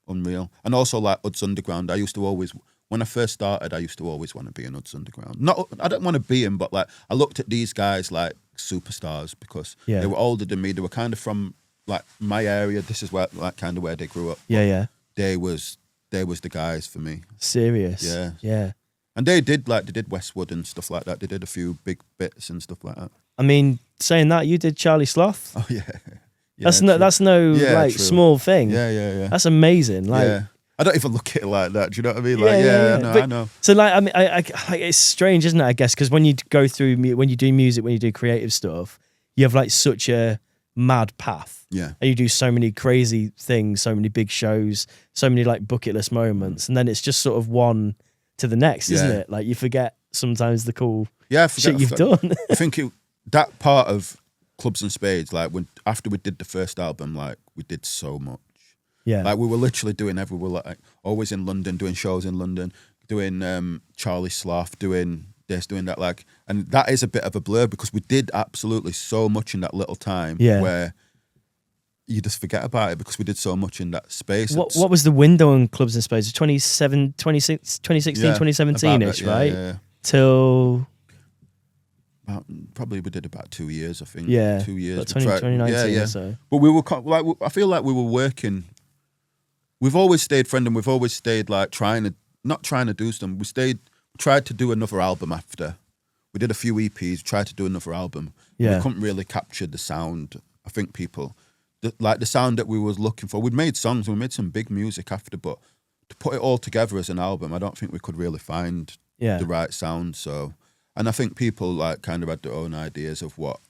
Unreal. And also like Uds Underground. I used to always, when I first started, I used to always want to be in Uds Underground. I don't want to be him, but like I looked at these guys like superstars because they were older than me. They were kind of from like my area. This is where like kind of where they grew up. Yeah. They was the guys for me. Serious. Yeah. And they did Westwood and stuff like that. They did a few big bits and stuff like that. I mean, saying that, you did Charlie Sloth. Oh yeah. That's no true. small thing. Yeah. That's amazing. Like, I don't even look at it like that. Do you know what I mean? Like, I know. So like, I mean, I it's strange, isn't it? I guess because when you go through, when you do music, when you do creative stuff, you have like such a mad path. Yeah. And you do so many crazy things, so many big shows, so many like bucket list moments, and then it's just sort of one to the next, isn't it? Like you forget sometimes the cool shit you've done. I think that part of Clubs and Spades, like after we did the first album, like we did so much. Yeah. Like we were literally doing we were like always in London, doing shows in London, doing Charlie Sloth, doing this, doing that, like, and that is a bit of a blur because we did absolutely so much in that little time where you just forget about it because we did so much in that space. What was the window on Clubs and Spades? 2016, 2017-ish, right? Yeah. Till... Probably we did about 2 years, I think. Yeah. 2 years. About 2019 or so. But we were like, I feel like we were working. We've always stayed friends and we've always stayed like not trying to do something. We tried to do another album after. We did a few EPs, tried to do another album. Yeah. We couldn't really capture the sound. I think the sound that we was looking for. We'd made songs, we made some big music after, but to put it all together as an album, I don't think we could really find the right sound. So, and I think people like kind of had their own ideas of what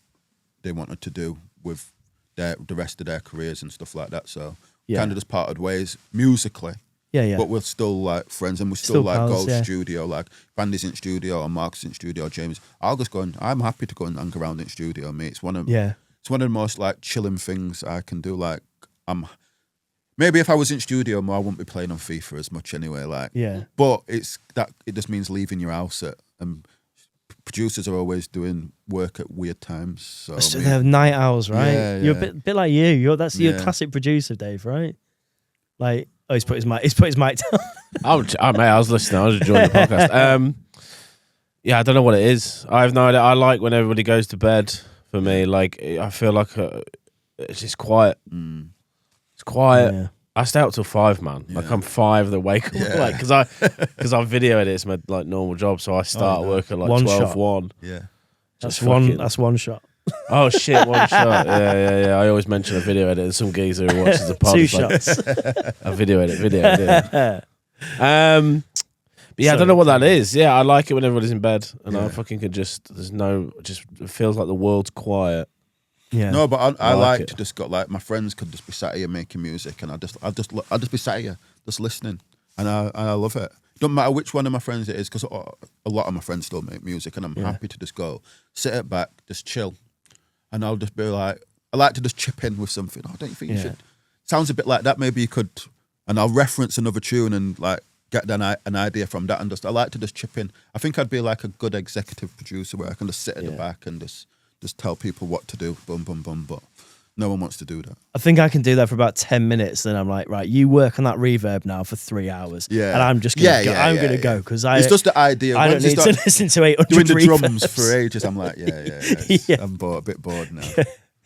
they wanted to do with the rest of their careers and stuff like that. So kind of just parted ways musically. Yeah. But we're still like friends and we still like pals, go studio. Like Bandy's in studio or Mark's in studio, James. I'll just go and I'm happy to go and hang around in studio, mate. It's one of the most like chilling things I can do. Like maybe if I was in studio more, I wouldn't be playing on FIFA as much anyway. Like but it just means leaving your house and producers are always doing work at weird times. So they have night owls, right? Yeah, You're a bit like you. You're classic producer, Dave, right? Like, he's put his mic down. I was listening. I was enjoying the podcast. I don't know what it is. I have no idea. I like when everybody goes to bed. For me, like I feel like it's just quiet. It's quiet. Yeah. I stay up till 5, man. Like I'm 5 that wake up, like because I video edit. It's my like normal job, so I start work at like 1:1. Yeah, that's one shot. Oh shit, one shot. Yeah. I always mention a video edit and some geezer who watches the pod. 2 shots. A video edit. But I don't know what that is. Yeah, I like it when everybody's in bed and I fucking can it feels like the world's quiet. Yeah. No, but I like to just go like my friends could just be sat here making music and I'll just be sat here just listening and I love it. Don't matter which one of my friends it is because a lot of my friends still make music and I'm happy to just go sit at back, just chill, and I'll just be like, I like to just chip in with something. Don't you think you should? Sounds a bit like that. Maybe you could, and I'll reference another tune and like get an idea from that and I like to just chip in. I think I'd be like a good executive producer where I can just sit at the back and just tell people what to do, boom, boom, boom, but no one wants to do that. I think I can do that for about 10 minutes, then I'm like, right, you work on that reverb now for 3 hours. Yeah. And I'm just going to go. I'm going to go because it's just the idea. I don't need to listen to 800 doing the reverbs. drums for ages. I'm like, I'm a bit bored now.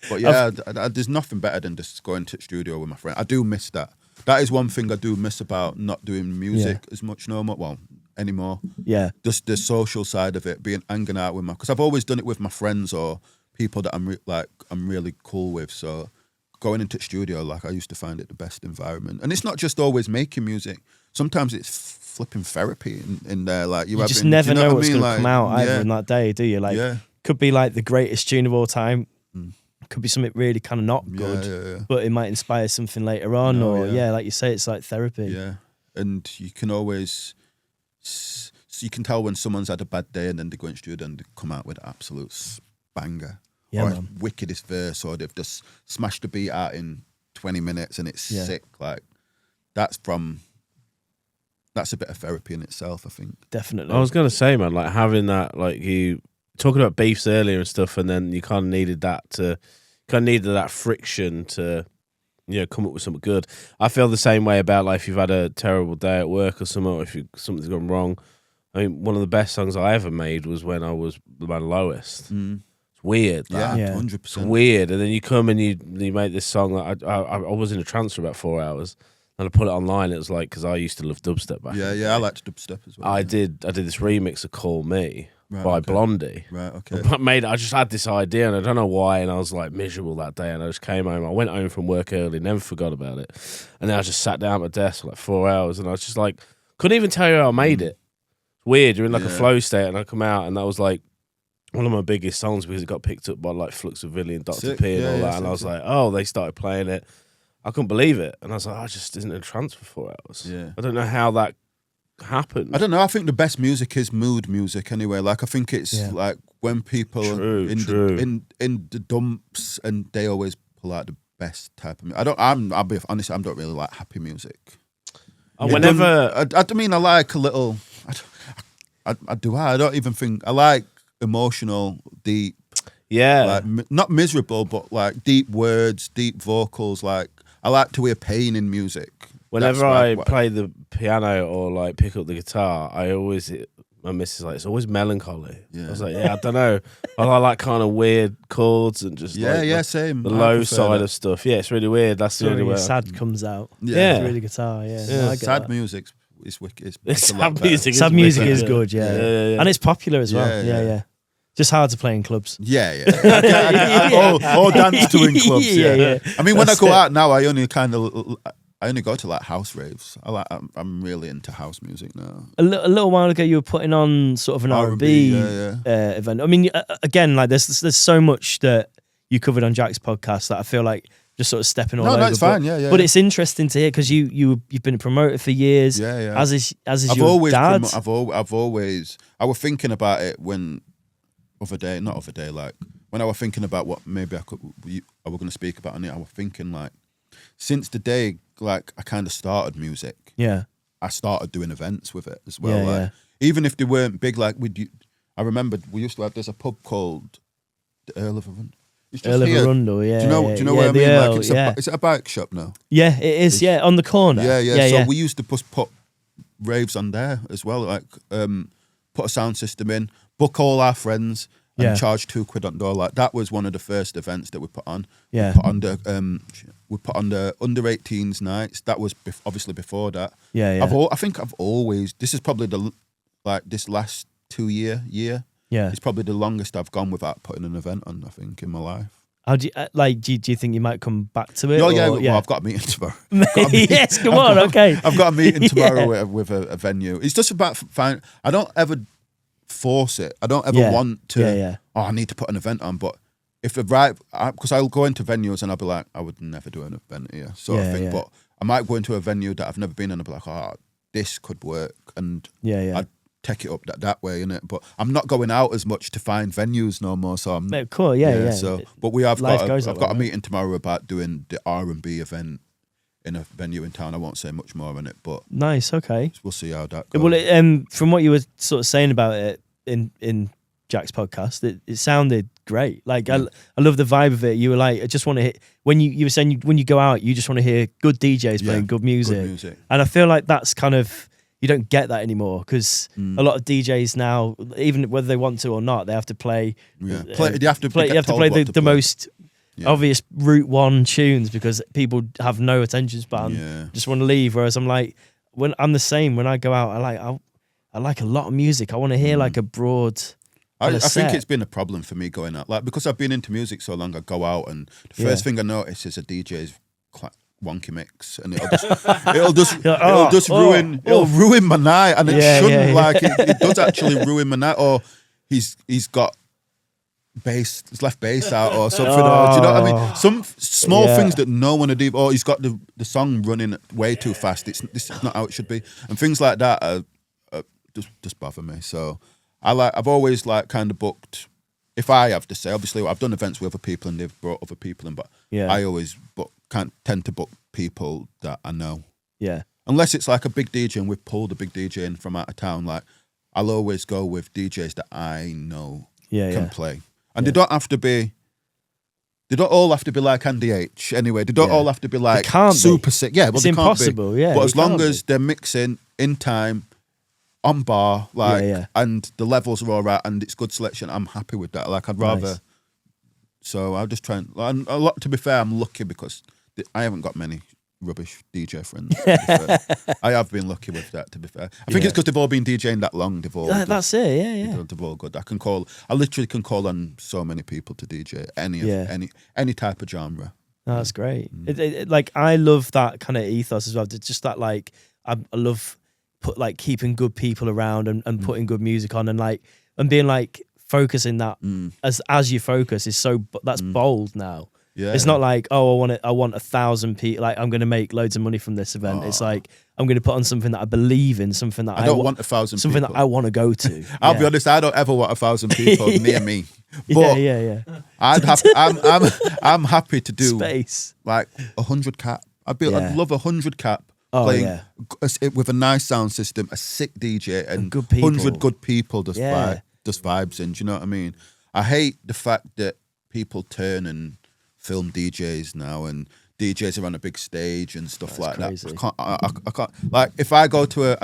But there's nothing better than just going to the studio with my friend. I do miss that. That is one thing I do miss about not doing music as much anymore. Yeah. Just the social side of it, hanging out with because I've always done it with my friends or people that I'm really cool with. So going into the studio, like I used to find it the best environment. And it's not just always making music. Sometimes it's flipping therapy in there. Like you just never know what's going to come out either in that day, do you? Like, could be like the greatest tune of all time. Could be something really kind of not good, but it might inspire something later on. Like you say, it's like therapy. Yeah, and you can always, you can tell when someone's had a bad day and then they go in studio and they come out with an absolute banger. Or a wickedest verse, or they've just smashed the beat out in 20 minutes and it's sick. Like that's a bit of therapy in itself, I think. Definitely. I was gonna say, man, like having that, like you talking about beefs earlier and stuff, and then you kind of needed that friction to, you know, come up with something good. I feel the same way about like if you've had a terrible day at work or something, or if something's gone wrong. I mean, one of the best songs I ever made was when I was my lowest. It's weird. That. Yeah, 100%. It's weird. And then you come and you make this song. That I was in a trance for about 4 hours. And I put it online. It was like, because I used to love dubstep back then. Yeah, I liked dubstep as well. I did this remix of Call Me by Blondie. Right, okay. I just had this idea and I don't know why, and I was like miserable that day, and I just came home. I went home from work early, never forgot about it. And then I just sat down at my desk for like 4 hours, and I was just like, couldn't even tell you how I made it. It's weird. You're in like a flow state, and I come out, and that was like one of my biggest songs because it got picked up by like Flux of Villian, Dr. P and all that. And I was like, oh, they started playing it. I couldn't believe it. And I was like, I just isn't in a trance for 4 hours. Yeah. I don't know how that happened. I don't know. I think the best music is mood music anyway. Like I think it's like when people are in the dumps and they always pull out the best type of music. I'll be honest, I don't really like happy music. I mean, I like a little, I don't even think, I like emotional, deep. Yeah. Like, not miserable, but like deep words, deep vocals. Like, I like to hear pain in music. Whenever I play the piano or like pick up the guitar, my missus is like, it's always melancholy. Yeah. I was like, I don't know. I like kind of weird chords and just same. The low side of stuff. Yeah, it's really weird. That's the only way. Sad comes out. Yeah. Really guitar. Yeah. Sad music is wicked. Sad music is good. Yeah. And it's popular as well. Yeah. Just hard to play in clubs. Yeah. Or dance to in clubs. Yeah. I mean, when I go out now, I only go to like house raves. I'm really into house music now. A little while ago, you were putting on sort of an R&B event. I mean, again, like there's so much that you covered on Jack's podcast that I feel like just sort of stepping all over. No, it's fine. Yeah. But it's interesting to hear because you've been a promoter for years. Yeah. As is your dad. I've always. I was thinking about it when. Like when I was thinking about what maybe I was going to speak about on it, I was thinking like, since the day like I kind of started music, I started doing events with it as well. Even if they weren't big, like I remember we used to have. There's a pub called the Earl of Arundel. Earl of Arundel, Do you know what I mean? Earl, like is it a bike shop now? Yeah, it is. On the corner. Yeah. So we used to put raves on there as well. Like put a sound system in. Book all our friends and charge £2 on the door. Like that was one of the first events that we put on. Yeah, we put on the under 18s nights. That was obviously before that. Yeah. I think I've always. This is probably this last 2 year. Yeah, it's probably the longest I've gone without putting an event on. I think in my life. How do you do you think you might come back to it? Well, I've got a meeting tomorrow. Yes, come on. Okay, I've got a meeting tomorrow with a venue. It's just about finding. I don't ever force it. I don't ever want to. Oh, I need to put an event on. But if because I'll go into venues and I'll be like, I would never do an event here, sort of thing. But I might go into a venue that I've never been in and be like, oh, this could work, and I'd take it up that way, innit? But I'm not going out as much to find venues no more. So I'm cool. Yeah. So, but I've got a meeting tomorrow about doing the R&B event in a venue in town. I won't say much more on it, but nice. Okay, we'll see how that goes. Well, from what you were sort of saying about it in Jack's podcast, it sounded great. Like I love the vibe of it. You were like, I just want to hear when you were saying when you go out, you just want to hear good DJs playing good music. And I feel like that's kind of you don't get that anymore because a lot of DJs now, even whether they want to or not, they have to play. You have to play the most obvious Route 1 tunes because people have no attention span. Just want to leave. Whereas I'm like, when I'm the same. When I go out, I like a lot of music. I want to hear like a broad I think it's been a problem for me going out, like because I've been into music so long. I go out and the first thing I notice is a DJ's quite wonky mix, and it'll just ruin my night, and it shouldn't. Like it does actually ruin my night. Or he's got he's left bass out or something. Or, do you know what I mean? Some small things that no one would do. Or he's got the song running way too fast. This is not how it should be, and things like that just bother me. So. I've always like kind of booked, if I have to say, obviously I've done events with other people and they've brought other people in, but I always can't tend to book people that I know. Yeah. Unless it's like a big DJ and we've pulled a big DJ in from out of town, like I'll always go with DJs that I know can play. And they don't all have to be like Andy H anyway. They don't all have to be like super sick. Yeah, well, it's impossible. But as long as they're mixing in time, on bar, and the levels are all right, and it's good selection, I'm happy with that. Like, I'd rather. So I'll just try and a lot. To be fair, I'm lucky because I haven't got many rubbish DJ friends. To be fair. I have been lucky with that. To be fair, I think it's because they've all been DJing that long. They've all that's it. Yeah. They've all good. I literally can call on so many people to DJ any type of genre. No, that's great. Like I love that kind of ethos as well. It's just that like I love. Keeping good people around and putting good music on and being like focusing that as you focus is that's bold now. Yeah, it's not like I want 1,000 people. Like I'm going to make loads of money from this event. It's like I'm going to put on something that I believe in, something that I don't want 1,000 something people. that I want to go to. I'll be honest, I don't ever want 1,000 people near me. But I'm happy to do space like 100 cap. I'd love 100 cap. Playing with a nice sound system, a sick DJ, and good people. 100 good people just vibes in. Do you know what I mean? I hate the fact that people turn and film DJs now, and DJs are on a big stage and stuff like crazy. That. I can't. Like if I go to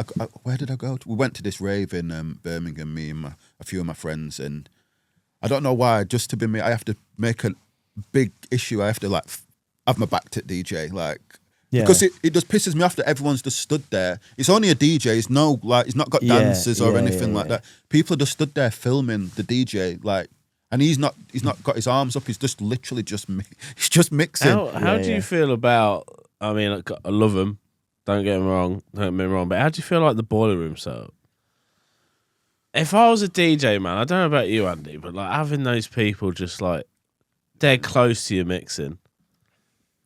where did I go to? We went to this rave in Birmingham, me and a few of my friends, and I don't know why. Just to be me, I have to make a big issue. I have to like have my back to DJ, like. Yeah. Because it just pisses me off that everyone's just stood there. It's only a DJ. It's he's not got dancers or anything like that. People just stood there filming the DJ, like, and he's not got his arms up. He's just literally he's just mixing. How do you feel about? I mean, I love him. Don't get me wrong. But how do you feel like the boiler room setup? If I was a DJ, man, I don't know about you, Andy, but like having those people just like dead close to you mixing,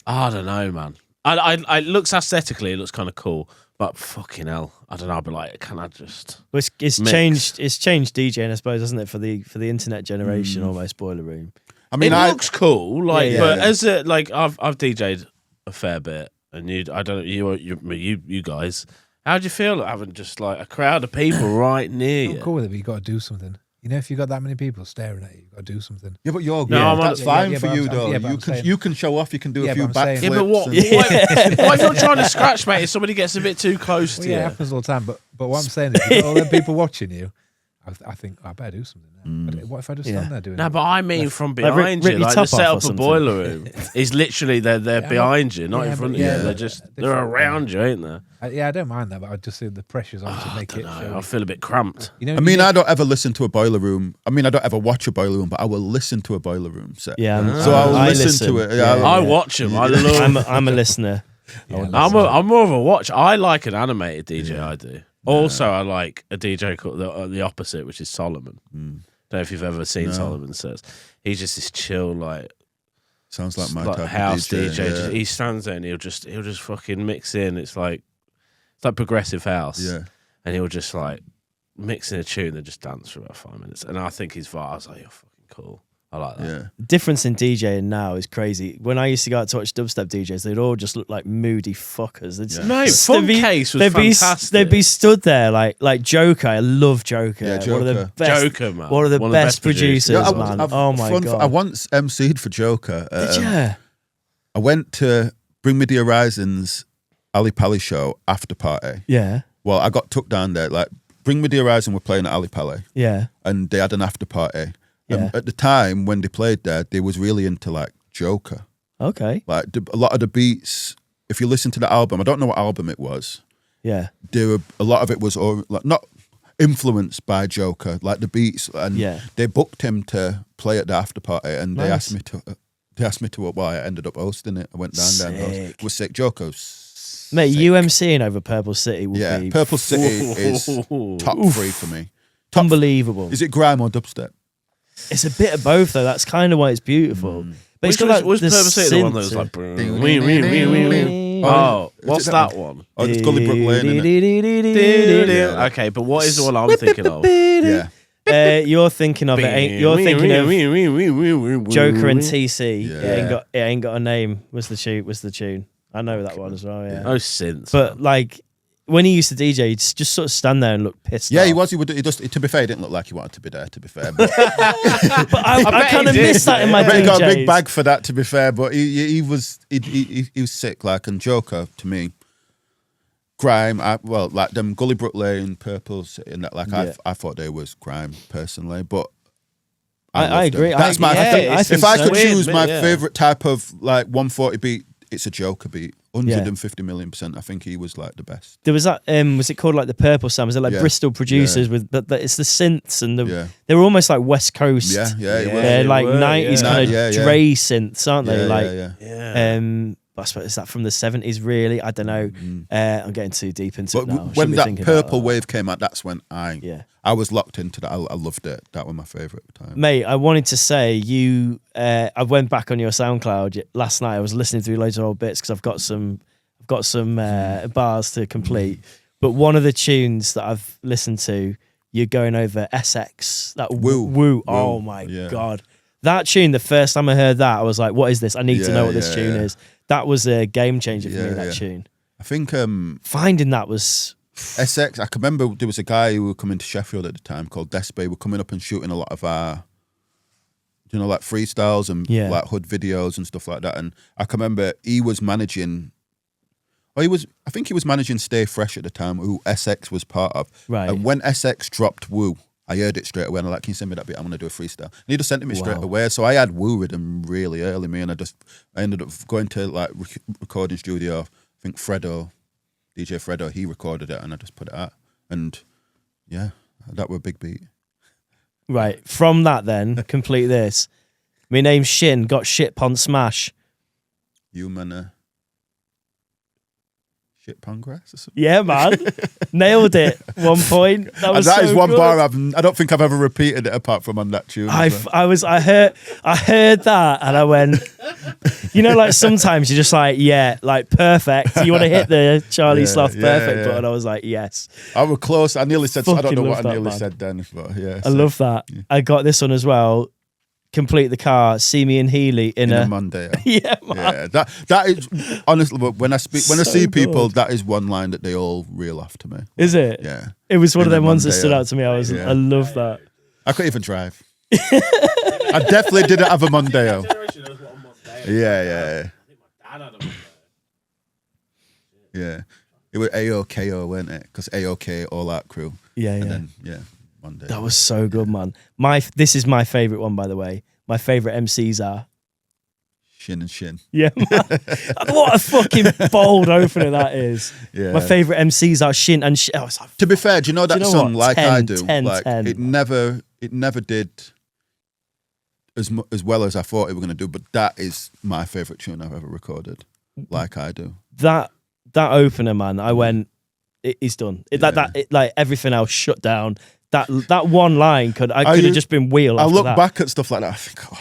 I don't know, man. I looks aesthetically, it looks kind of cool, but fucking hell, I don't know. I'd be like, can I just? Well, it's changed. It's changed DJing, I suppose, hasn't it, for the internet generation? Almost boiler room. I mean, it looks cool, like, but as a like, I've DJ'd a fair bit, and you guys, how do you feel having just like a crowd of people right near you? I'm cool with it, but you got to do something. You know, if you got that many people staring at you, you got to do something. Yeah, but that's fine for you, though. You can show off. You can do a few backflips. Yeah, but what if you're trying to scratch, mate? If somebody gets a bit too close to you, it happens all the time. But what I'm saying is, you got all them people watching you. I think I better do something now. But what if I just stand there doing? No, but I mean from behind you, like the set up a boiler room is literally they're behind you, not in front of you. They're around you, ain't they? I don't mind that, but I just see the pressure's on to make it. I feel a bit cramped. You know, I don't ever listen to a boiler room. I mean, I don't ever watch a boiler room, but I will listen to a boiler room set. Yeah, so I'll listen to it. I watch them. I love. I'm a listener. I'm more of a watch. I like an animated DJ. I do. Also, I like a DJ called the opposite, which is Solomon. Don't know if you've ever seen Solomon sets. He's just this chill, like sounds like my like type house of DJ. DJ. He stands there and he'll just fucking mix in. It's like progressive house. Yeah, and he'll just like mix in a tune and just dance for about 5 minutes. And I think his vibe, I was like, you're fucking cool. I like that. Yeah. Difference in DJing now is crazy. When I used to go out to watch dubstep DJs, they'd all just look like moody fuckers. Mate, Fun Case was fantastic. They'd be stood there like Joker. I love Joker. Yeah, Joker. One of the best, Joker, man. One of the best producers, man. Oh my God. I once MC'd for Joker. Did you? I went to Bring Me the Horizon's Ali Pali show after party. Yeah. Well, I got took down there. Like, Bring Me the Horizon were playing at Ali Pali. Yeah. And they had an after party. Yeah. At the time when they played there, they was really into like Joker. Okay. Like a lot of the beats. If you listen to the album, I don't know what album it was. Yeah. A lot of it was not. influenced by Joker, like the beats, and they booked him to play at the after party, and they asked me to. Well, I ended up hosting it. I went down there. And it was sick. Joker's mate, UMCing over Purple City would be... Purple City is top 3 for me. Unbelievable. Is it grime or dubstep? It's a bit of both, though. That's kind of why it's beautiful. But it's got like was the Purple City the one that was like... Oh, what's that one? Oh, it's Gully Brook Lane, innit? Okay, but what is the one I'm thinking of? Yeah. You're thinking of it. You're thinking of Joker and TC. Yeah. It ain't got a name. Was the tune? I know that one as well. Yeah. Oh, synth. But like when he used to DJ, he'd just sort of stand there and look pissed. Yeah, off. he was. He would. He just. To be fair, he didn't look like he wanted to be there. To be fair, but I kind of miss that in my DJs. He got a big bag for that. To be fair, but he was sick. Like, and Joker to me. Grime, like them Gully Brook Lane, Purple City, and that. Like I thought they was grime personally, but I agree. That's my. If I could choose my yeah. favorite type of like 140 beat, it's a Joker beat. 150 million%. I think he was like the best. There was that. Was it called like the Purple Sound? Was it like Bristol producers with? But it's the synths and they were almost like West Coast. Yeah, like 90s kind of Dre synths, aren't they? I suppose, is that from the 70s, really? I don't know. I'm getting too deep into it now. When that purple wave came out, that's when I was locked into that. I loved it. That was my favourite time. Mate, I wanted to say I went back on your SoundCloud last night. I was listening through loads of old bits because I've got some bars to complete. But one of the tunes that I've listened to, you're going over SX. That Woo. Oh, my God. That tune, the first time I heard that, I was like, what is this? I need to know what this tune is. That was a game changer for me, that tune. I think... finding that was... SX, I can remember there was a guy who was coming to Sheffield at the time called Despe. We're coming up and shooting a lot of our, like freestyles and like hood videos and stuff like that. And I can remember he was managing... I think he was managing Stay Fresh at the time, who SX was part of. Right. And when SX dropped Woo, I heard it straight away and I'm like, can you send me that bit? I'm going to do a freestyle. And he just sent it me straight away. So I had Woo with him really early, me, and I ended up going to like recording studio. I think DJ Fredo, he recorded it and I just put it out. And yeah, that were a big beat. Right. From that then, complete this. My name's Shin, got shit pon smash. Human shit pon grass or something? Yeah, man. Nailed it. 1 point. That is one good. bar I don't think I've ever repeated it apart from on that tune. I heard that and I went, like sometimes you're just like, like perfect. You want to hit the Charlie Sloth perfect button. I was like, yes. I was close. I nearly said, I don't know what I nearly man. said then. But yeah. I love that. Yeah. I got this one as well. Complete the car, see me in Healy in a Monday. Yeah, man. Yeah, that is honestly when I see people, that is one line that they all reel off to me. Is it? Yeah. It was one of them ones that stood out to me. I love that. I couldn't even drive. I definitely didn't have a Mondeo. Yeah. Yeah. It was AOKO, wasn't it? Because AOK, All Out Crew. Yeah. And then, Monday. That was so good, man. This is my favourite one, by the way. My favourite MCs are Shin and Shin. Yeah, man. What a fucking bold opener that is. Yeah. My favourite MCs are Shin and Shin. Like, to be fair, do you know that song what? Like 10, I Do? 10, like 10. It never did as well as I thought it were going to do, but that is my favourite tune I've ever recorded. Like I Do. That opener, man, I went, it's done. Like everything else shut down. That one line could have just been wheel. I look back at stuff like that. I think, I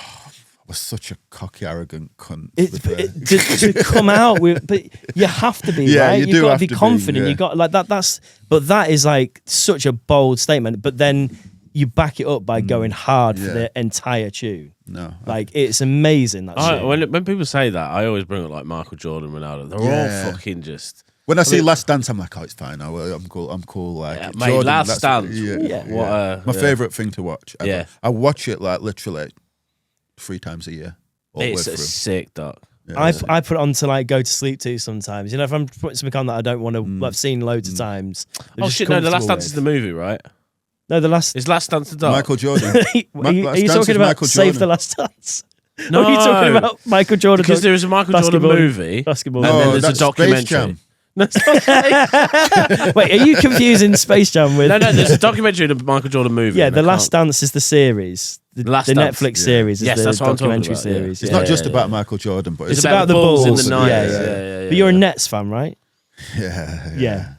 was such a cocky, arrogant cunt. To come out with, but you have to be right. You've got to be confident. You got like that. But that is like such a bold statement. But then you back it up by going hard for the entire tune. No, like it's amazing. When people say that, I always bring up like Michael Jordan, Ronaldo. They're all fucking just. When I see Last Dance, I'm like, oh, it's fine. I'm cool. Like, mate, Jordan, Last Dance. My favourite thing to watch. Ever. Yeah, I watch it like literally 3 times a year. It's a sick doc. Yeah, I put it on to like go to sleep to sometimes. If I'm putting something on that I don't want to, I've seen loads of times. Oh shit! No, The Last Dance is the movie, right? No, is Last Dance the doc? Michael Jordan. Are you talking about Save the Last Dance? No, are you talking about Michael Jordan? Because there is a Michael Jordan movie, basketball, and then there's a documentary. No, it's not Space. Wait, are you confusing Space Jam with? No, there's a documentary, the Michael Jordan movie. Yeah, The Last Dance is the series. The Netflix series is that's the what I'm talking documentary about, series. It's not just about Michael Jordan, but It's it's about the Bulls in the 90s. Yeah. But you're a Nets fan, right? Yeah.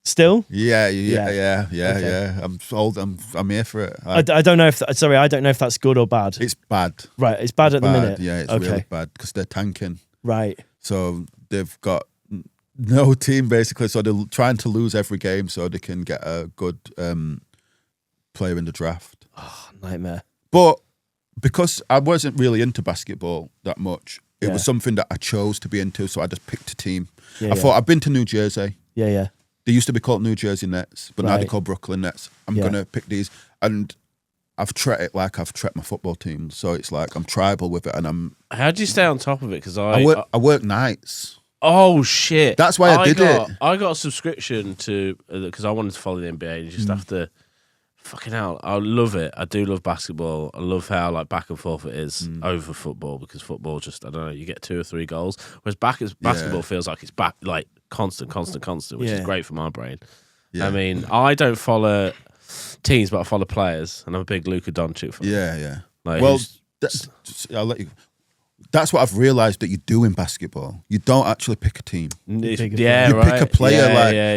Still? Yeah. Okay. I'm old. I'm here for it. I don't know if I don't know if that's good or bad. It's bad. Right, it's bad at the minute. Yeah, it's really bad because they're tanking. Right. So they've got no team basically. So they're trying to lose every game so they can get a good player in the draft. Oh, nightmare. But because I wasn't really into basketball that much, it was something that I chose to be into. So I just picked a team. I thought I've been to New Jersey. Yeah. They used to be called New Jersey Nets, but now they're called Brooklyn Nets. I'm going to pick these. And I've treated it like I've treated my football team. So it's like I'm tribal with it. And How do you stay on top of it? Because I work nights. Oh, shit. That's why I did it. I got a subscription to, because I wanted to follow the NBA. You just have to, fucking hell, I love it. I do love basketball. I love how like back and forth it is over football, because football just, I don't know, you get 2 or 3 goals. Whereas basketball feels like it's back, like constant, which is great for my brain. Yeah. I mean, I don't follow teams, but I follow players, and I'm a big Luka Doncic fan. Yeah. Like, well, I'll let you. That's what I've realised that you do in basketball. You don't actually pick a team. You pick a player,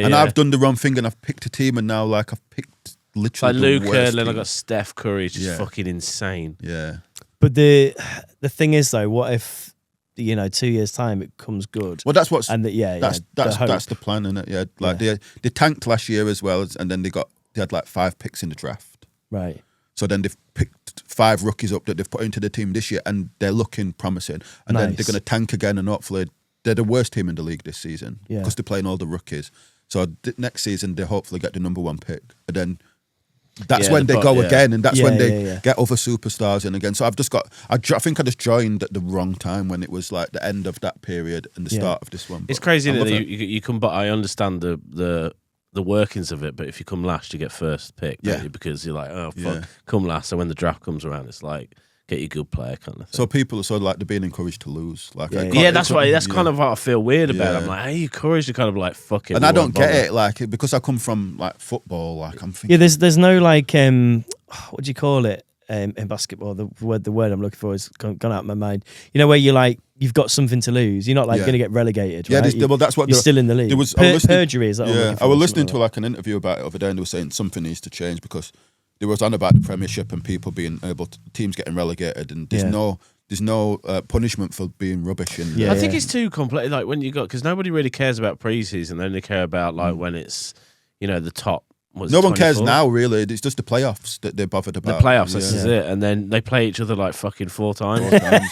and I've done the wrong thing, and I've picked a team, and now like I've picked literally like the Luka, worst and then team. I got Steph Curry, just fucking insane. Yeah. But the thing is though, what if 2 years time it comes good? Well, that's what's and that's the plan, isn't it? Yeah, like they tanked last year as well, and then they had like 5 picks in the draft. Right. So then they've picked 5 rookies up that they've put into the team this year, and they're looking promising. And then they're going to tank again, and hopefully they're the worst team in the league this season because they're playing all the rookies. So next season they hopefully get the number 1 pick, and then that's when they go again, and that's when they get other superstars in again. So I've just got, I think I just joined at the wrong time when it was like the end of that period and the start of this one. It's crazy that you come, but I understand the workings of it, but if you come last, you get first pick, don't you? Because you're like, oh fuck, come last. So when the draft comes around, it's like get your good player kind of thing. So people are sort of like they're being encouraged to lose. Like that's kind of what I feel weird about. I'm like, are you encouraged to kind of like fuck it? And I don't get it, like because I come from like football. Like I'm thinking, there's no like what do you call it in basketball? The word I'm looking for is gone out of my mind. Where you like you've got something to lose. You're not like going to get relegated. Right? Well, that's what you're still in the league. Perjury is that? I was listening to like an interview about it the other day, and they were saying something needs to change because there was on about the Premiership and people being able to, teams getting relegated, and there's no punishment for being rubbish. And I think it's too complex. Like when you got, because nobody really cares about preseason; they only care about like when it's the top. No one cares now, really. It's just the playoffs that they're bothered about. The playoffs, this is it. And then they play each other like fucking 4 times. And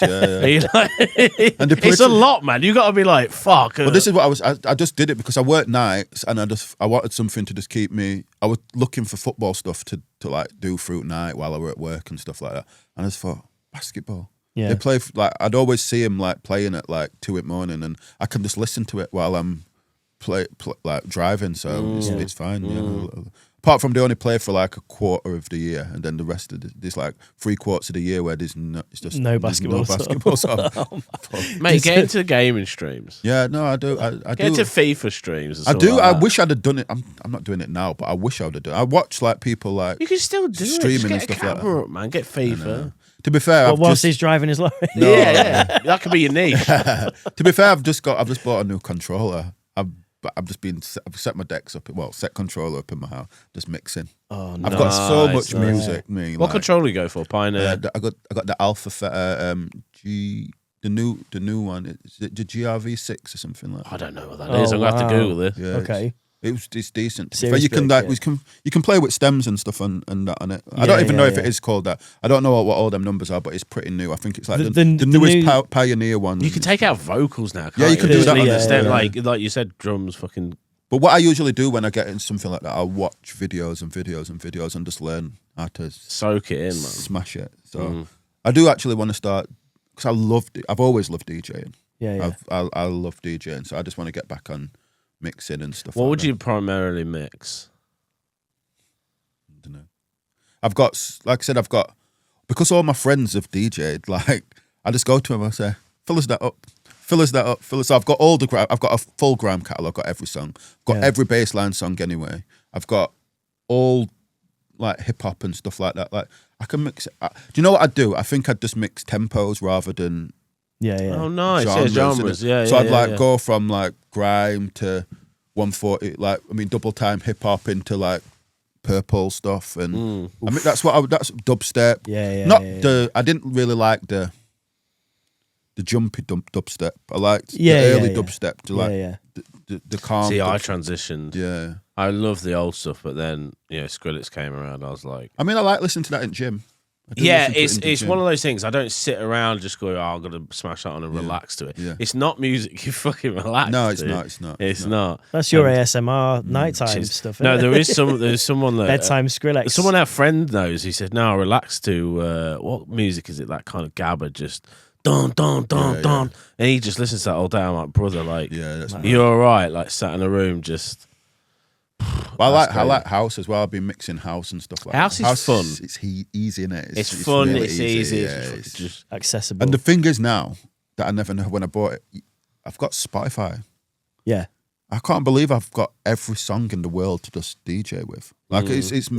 it's a lot, man. You got to be like, fuck. Well, this is what I just did it because I worked nights, and I wanted something to just keep me. I was looking for football stuff to like do through night while I were at work and stuff like that. And I just thought, basketball. Yeah. They play, like, I'd always see him like playing at like 2 a.m, and I can just listen to it while I'm like driving, so it's fine. Apart from they only play for like a quarter of the year, and then the rest of there's like 3/4 of the year where there's no basketball. Mate, get into gaming streams. Yeah, no, I do. I get into FIFA streams. I do. Like I wish I'd have done it. I'm not doing it now, but I wish I would have done it. I watch like people like you can still do streaming it. and stuff like that. Up, man. Get FIFA. To be fair, whilst he's driving his lorry. No. Yeah, that could be your niche. To be fair, I've just bought a new controller. I've set my decks up. Well, set controller up in my house, just mixing. Oh, I've got so much music. What controller you go for? Pioneer. I got the Alpha the new one. Is it the GRV6 or something like that? I don't know what that is. I'm gonna have to Google this. Yeah, okay. It's decent. You can play with stems and stuff and that on it. I don't even know if it is called that. I don't know what all them numbers are, but it's pretty new. I think it's like the newest Pioneer one. You can take out vocals now. You can do that on stem. Like you said, drums fucking. But what I usually do when I get into something like that, I'll watch videos and just learn how to soak it in, man. Smash it. So I do actually want to start because I've always loved DJing. Yeah. I love DJing, so I just want to get back on mixing and stuff. What would you primarily mix? I don't know. I've got, like I said, because all my friends have DJ'd, like, I just go to them and I say, fill us that up. fill us that up. So I've got all the grime. I've got a full grime catalogue. Got every song. Got every bassline song anyway. I've got all like hip hop and stuff like that. Like I can mix it. Do you know what I'd do? I think I'd just mix tempos rather than Oh, nice. genres. Yeah. So I'd go from like grime to 140. Double time hip hop into like purple stuff, and I mean that's that's dubstep. I didn't really like the jumpy dubstep. I liked the early dubstep. The calm. See, I transitioned. Yeah, I love the old stuff, but then Skrillex came around. I was like, I like listening to that in gym. It's one of those things. I don't sit around just go, I'm gonna smash that on and relax to it. Yeah. It's not music you fucking relax. No, it's to. not. It's not. That's your ASMR nighttime stuff. No, there's someone that bedtime Skrillex. Someone our friend knows. He said, "No, I relax to what music is it? That kind of gabba, just don don don don." And he just listens to that all day. I'm like, brother, like, you're all right. Like, sat in a room, just. Well, I like house as well. I've been mixing house and stuff like that. House is fun. It's easy, innit? It's fun. Really it's easy. It's just accessible. And the thing is now that I never knew when I bought it, I've got Spotify. Yeah. I can't believe I've got every song in the world to just DJ with. Like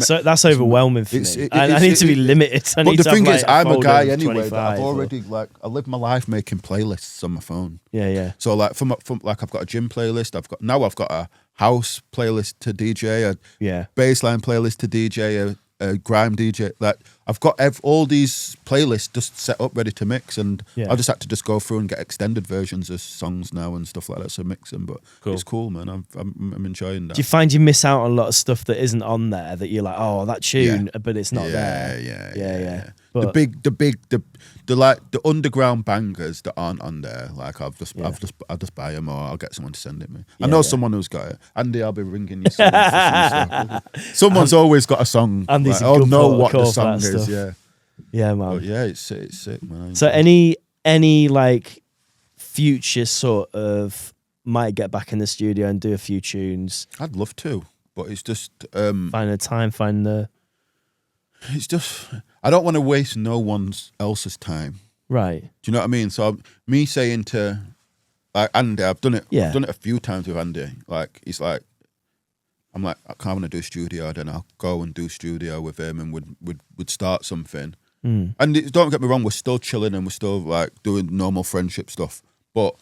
so that's overwhelming for me. I need to be limited. But the thing is, I'm a guy anyway. That I've already I live my life making playlists on my phone. Yeah. So like from I've got a gym playlist. I've got a house playlist to DJ. A bassline playlist to DJ. A grime DJ. Like I've got all these playlists just set up ready to mix, and I just had to just go through and get extended versions of songs now and stuff like that. So mix them, but it's cool, man. I'm enjoying that. Do you find you miss out on a lot of stuff that isn't on there that you're like, oh, that tune, but it's not there? Yeah. But The underground bangers that aren't on there, like I'll just buy them, or I'll get someone to send it me. I know someone who's got it. Andy, I'll be ringing you soon for some stuff. Someone's always got a song. Andy's like, a good know what the song is. Yeah, man. But it's sick, man. So any like future sort of might get back in the studio and do a few tunes? I'd love to, but it's just find the time, It's just I don't want to waste no one else's time. Right. Do you know what I mean? So me saying to like Andy, I've done it. Yeah. I've done it a few times with Andy. Like he's like, I'm like, I can't want to do studio. Then I'll go and do studio with him, and would start something. And don't get me wrong, we're still chilling and we're still like doing normal friendship stuff. But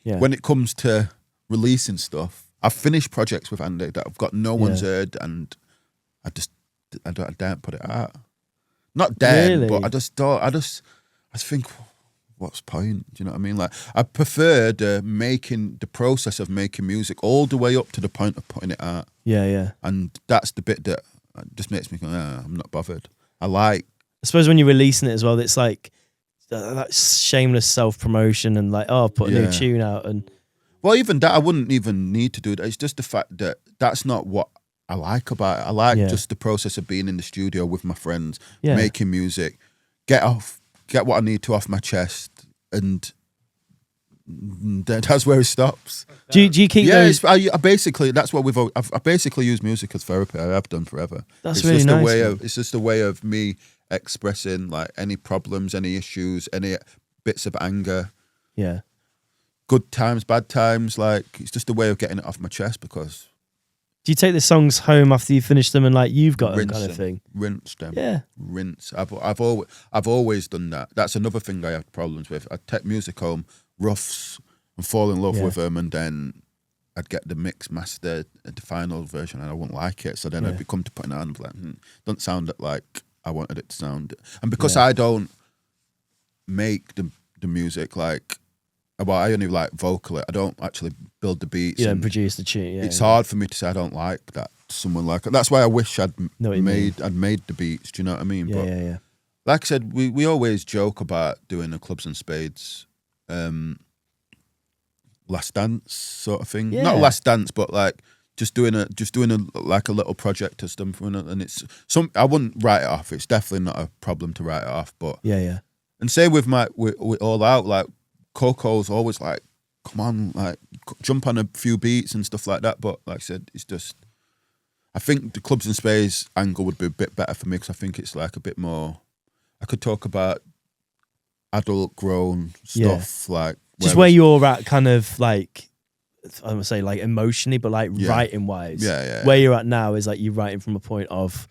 when it comes to releasing stuff, I've finished projects with Andy that I've got no one's heard, and I daren't put it out. Not daren't, but I just think, what's the point? Do you know what I mean? Like I prefer the process of making music all the way up to the point of putting it out. Yeah. And that's the bit that just makes me go, I'm not bothered. I suppose when you're releasing it as well, it's like that shameless self-promotion and like, put a new tune out. And well, even that, I wouldn't even need to do that. It's just the fact that that's not what I like about it. I like just the process of being in the studio with my friends, making music, get what I need to off my chest, and that's where it stops. Do you keep those? I basically that's what I basically use music as therapy. I have done forever. That's really nice. It's just a way of me expressing like any problems, any issues, any bits of anger. Yeah. Good times, bad times. Like it's just a way of getting it off my chest. Because do you take the songs home after you finish them and like you've got them kind of thing? Rinse them. Yeah. Rinse. I've always done that. That's another thing I have problems with. I take music home, roughs, and fall in love with them, and then I'd get the mix master, the final version, and I wouldn't like it. So then I'd come to putting it on, like, don't sound like I wanted it to sound. And because I don't make the music, like, well, I only like vocal it. I don't actually build the beats. You don't produce the tune. It's hard for me to say I don't like that. Someone like it. That's why I wish I'd made the beats. Do you know what I mean? Yeah. Like I said, we always joke about doing the Clubs and Spades last dance sort of thing. Not last dance, but like just doing a like a little project or something. And it's I wouldn't write it off. It's definitely not a problem to write it off. But yeah. And same with with All Out. Like Coco's always like, come on, like jump on a few beats and stuff like that. But like I said, it's just. I think the Clubs and Spades angle would be a bit better for me because I think it's like a bit more. I could talk about adult grown stuff like Just where you're at, kind of like, I would say like emotionally, but like writing wise. Yeah. Where you're at now is like you're writing from a point of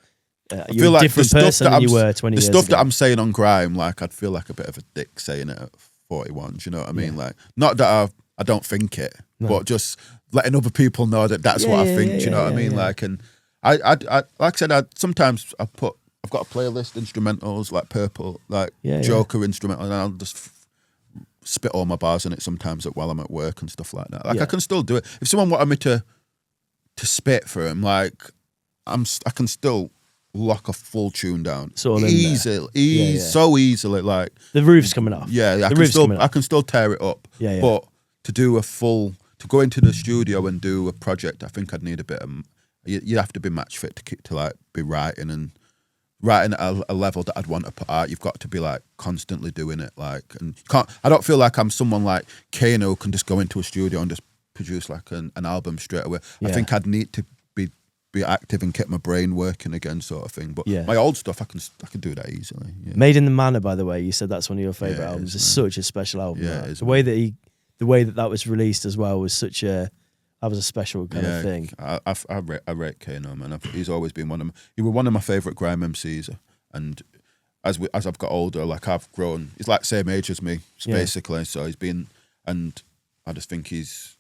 I you're feel a like different person than you were 20 years ago. The stuff that I'm saying on grime, like I'd feel like a bit of a dick saying it at 41. Do you know what I mean? Like, not that I don't think it, but just letting other people know that that's what I think. Do you know what I mean? Like, and I like I said, sometimes I've got a playlist instrumentals like Purple, like Joker instrumental, and I'll just spit all my bars in it sometimes while I'm at work and stuff like that. Like I can still do it. If someone wanted me to spit for him, like I can still lock a full tune down so easily. Like the roof's coming off. I can still tear it up. But to do to go into the studio and do a project, I think I'd need a bit of. You have to be match fit to like be writing at a level that I'd want to put out. You've got to be like constantly doing it. Like, and I don't feel like I'm someone like Kano who can just go into a studio and just produce like an album straight away. I think I'd need to be active and keep my brain working again, sort of thing. But my old stuff, I can do that easily. Made in the Manor, by the way, you said that's one of your favorite albums. It's such a special album. The way that was released as well was that was a special kind of thing. I rate Kano, man. He's always been he was one of my favorite grime MCs, and as I've got older, like I've grown. He's like same age as me, basically. So he's been, and I just think he's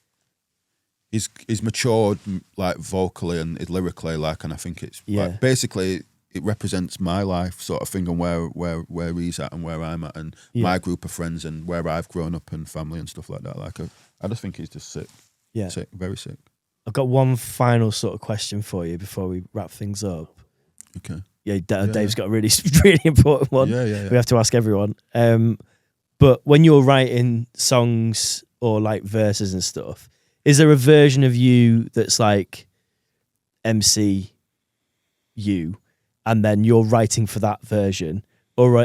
matured like vocally and lyrically, like, and I think it's like basically it represents my life sort of thing and where he's at and where I'm at and my group of friends and where I've grown up and family and stuff like that. Like I just think he's just sick. Yeah, sick, very sick. I've got one final sort of question for you before we wrap things up. Okay. Yeah, Dave's got a really really important one. Yeah. We have to ask everyone. But when you're writing songs or like verses and stuff, is there a version of you that's like MC you, and then you're writing for that version, or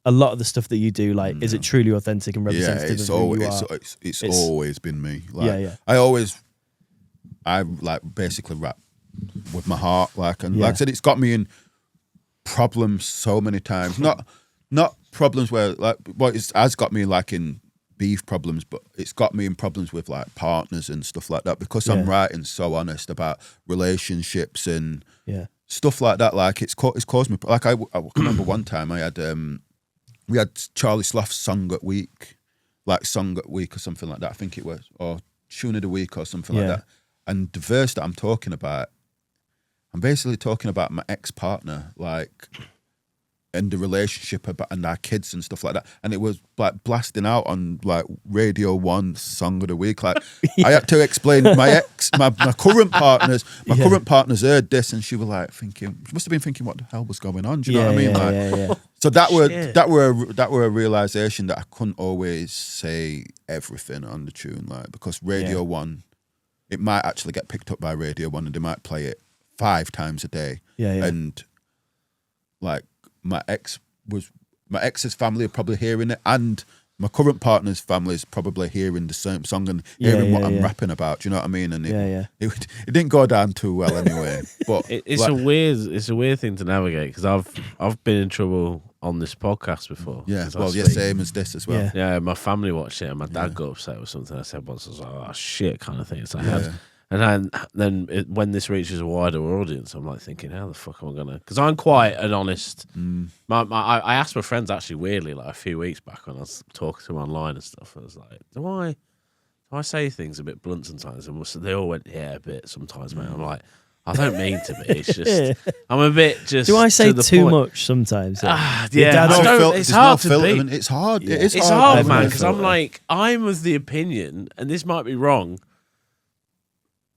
a lot of the stuff that you do, like, is it truly authentic and representative of who you are? It's always been me. Like, I like basically rap with my heart, like, and like I said, it's got me in problems so many times. Not problems where like, well, it has got me like in beef problems, but it's got me in problems with like partners and stuff like that because I'm writing so honest about relationships and stuff like that. Like it's caused me. Like I remember one time I had we had Charlie Sloth's song at week or something like that. I think it was, or tune of the week or something like that. And the verse that I'm talking about, I'm basically talking about my ex-partner, like, and the relationship and our kids and stuff like that. And it was like blasting out on like Radio 1 song of the week. Like I had to explain my current partners, current partners heard this and she was like she must have been thinking what the hell was going on. Do you know what I mean? So that were a realization that I couldn't always say everything on the tune, like, because Radio 1, it might actually get picked up by Radio 1 and they might play it 5 times a day. And like, my ex's family are probably hearing it, and my current partner's family is probably hearing the same song and hearing what I'm rapping about. Do you know what I mean? And it didn't go down too well anyway. But it's like, a weird thing to navigate because I've been in trouble on this podcast before. Same as this as well. Yeah, my family watched it and my dad got upset with something I said once. I was like, oh shit, kind of thing. So I had. And then when this reaches a wider audience, I'm like thinking, how the fuck am I gonna? Because I'm quite an honest. I asked my friends actually weirdly like a few weeks back when I was talking to them online and stuff. I was like, do I say things a bit blunt sometimes? And they all went, yeah, a bit sometimes, mate. I'm like, I don't mean to be. It's just I'm a bit just. Do I say too much sometimes? It's hard to beat. It's hard. It's hard, man. Because I'm of the opinion, and this might be wrong.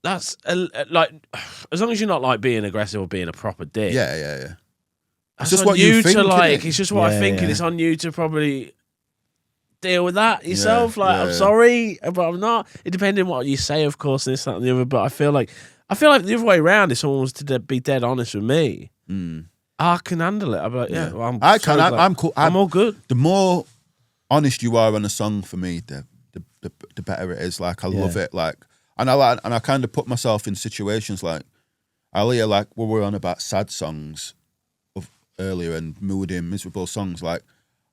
That's like, as long as you're not like being aggressive or being a proper dick. Yeah. It's just what you think. It's just what I think, and it's on you to probably deal with that yourself. I'm sorry, but I'm not. It depends on what you say, of course, and this, that, and the other. But I feel like the other way around. If someone was to be dead honest with me, I can handle it. I'm like, I'm cool. I'm all good. The more honest you are on a song, for me, the better it is. Like I love it. Like. And I kind of put myself in situations like earlier, like we were on about sad songs earlier and moody and miserable songs. Like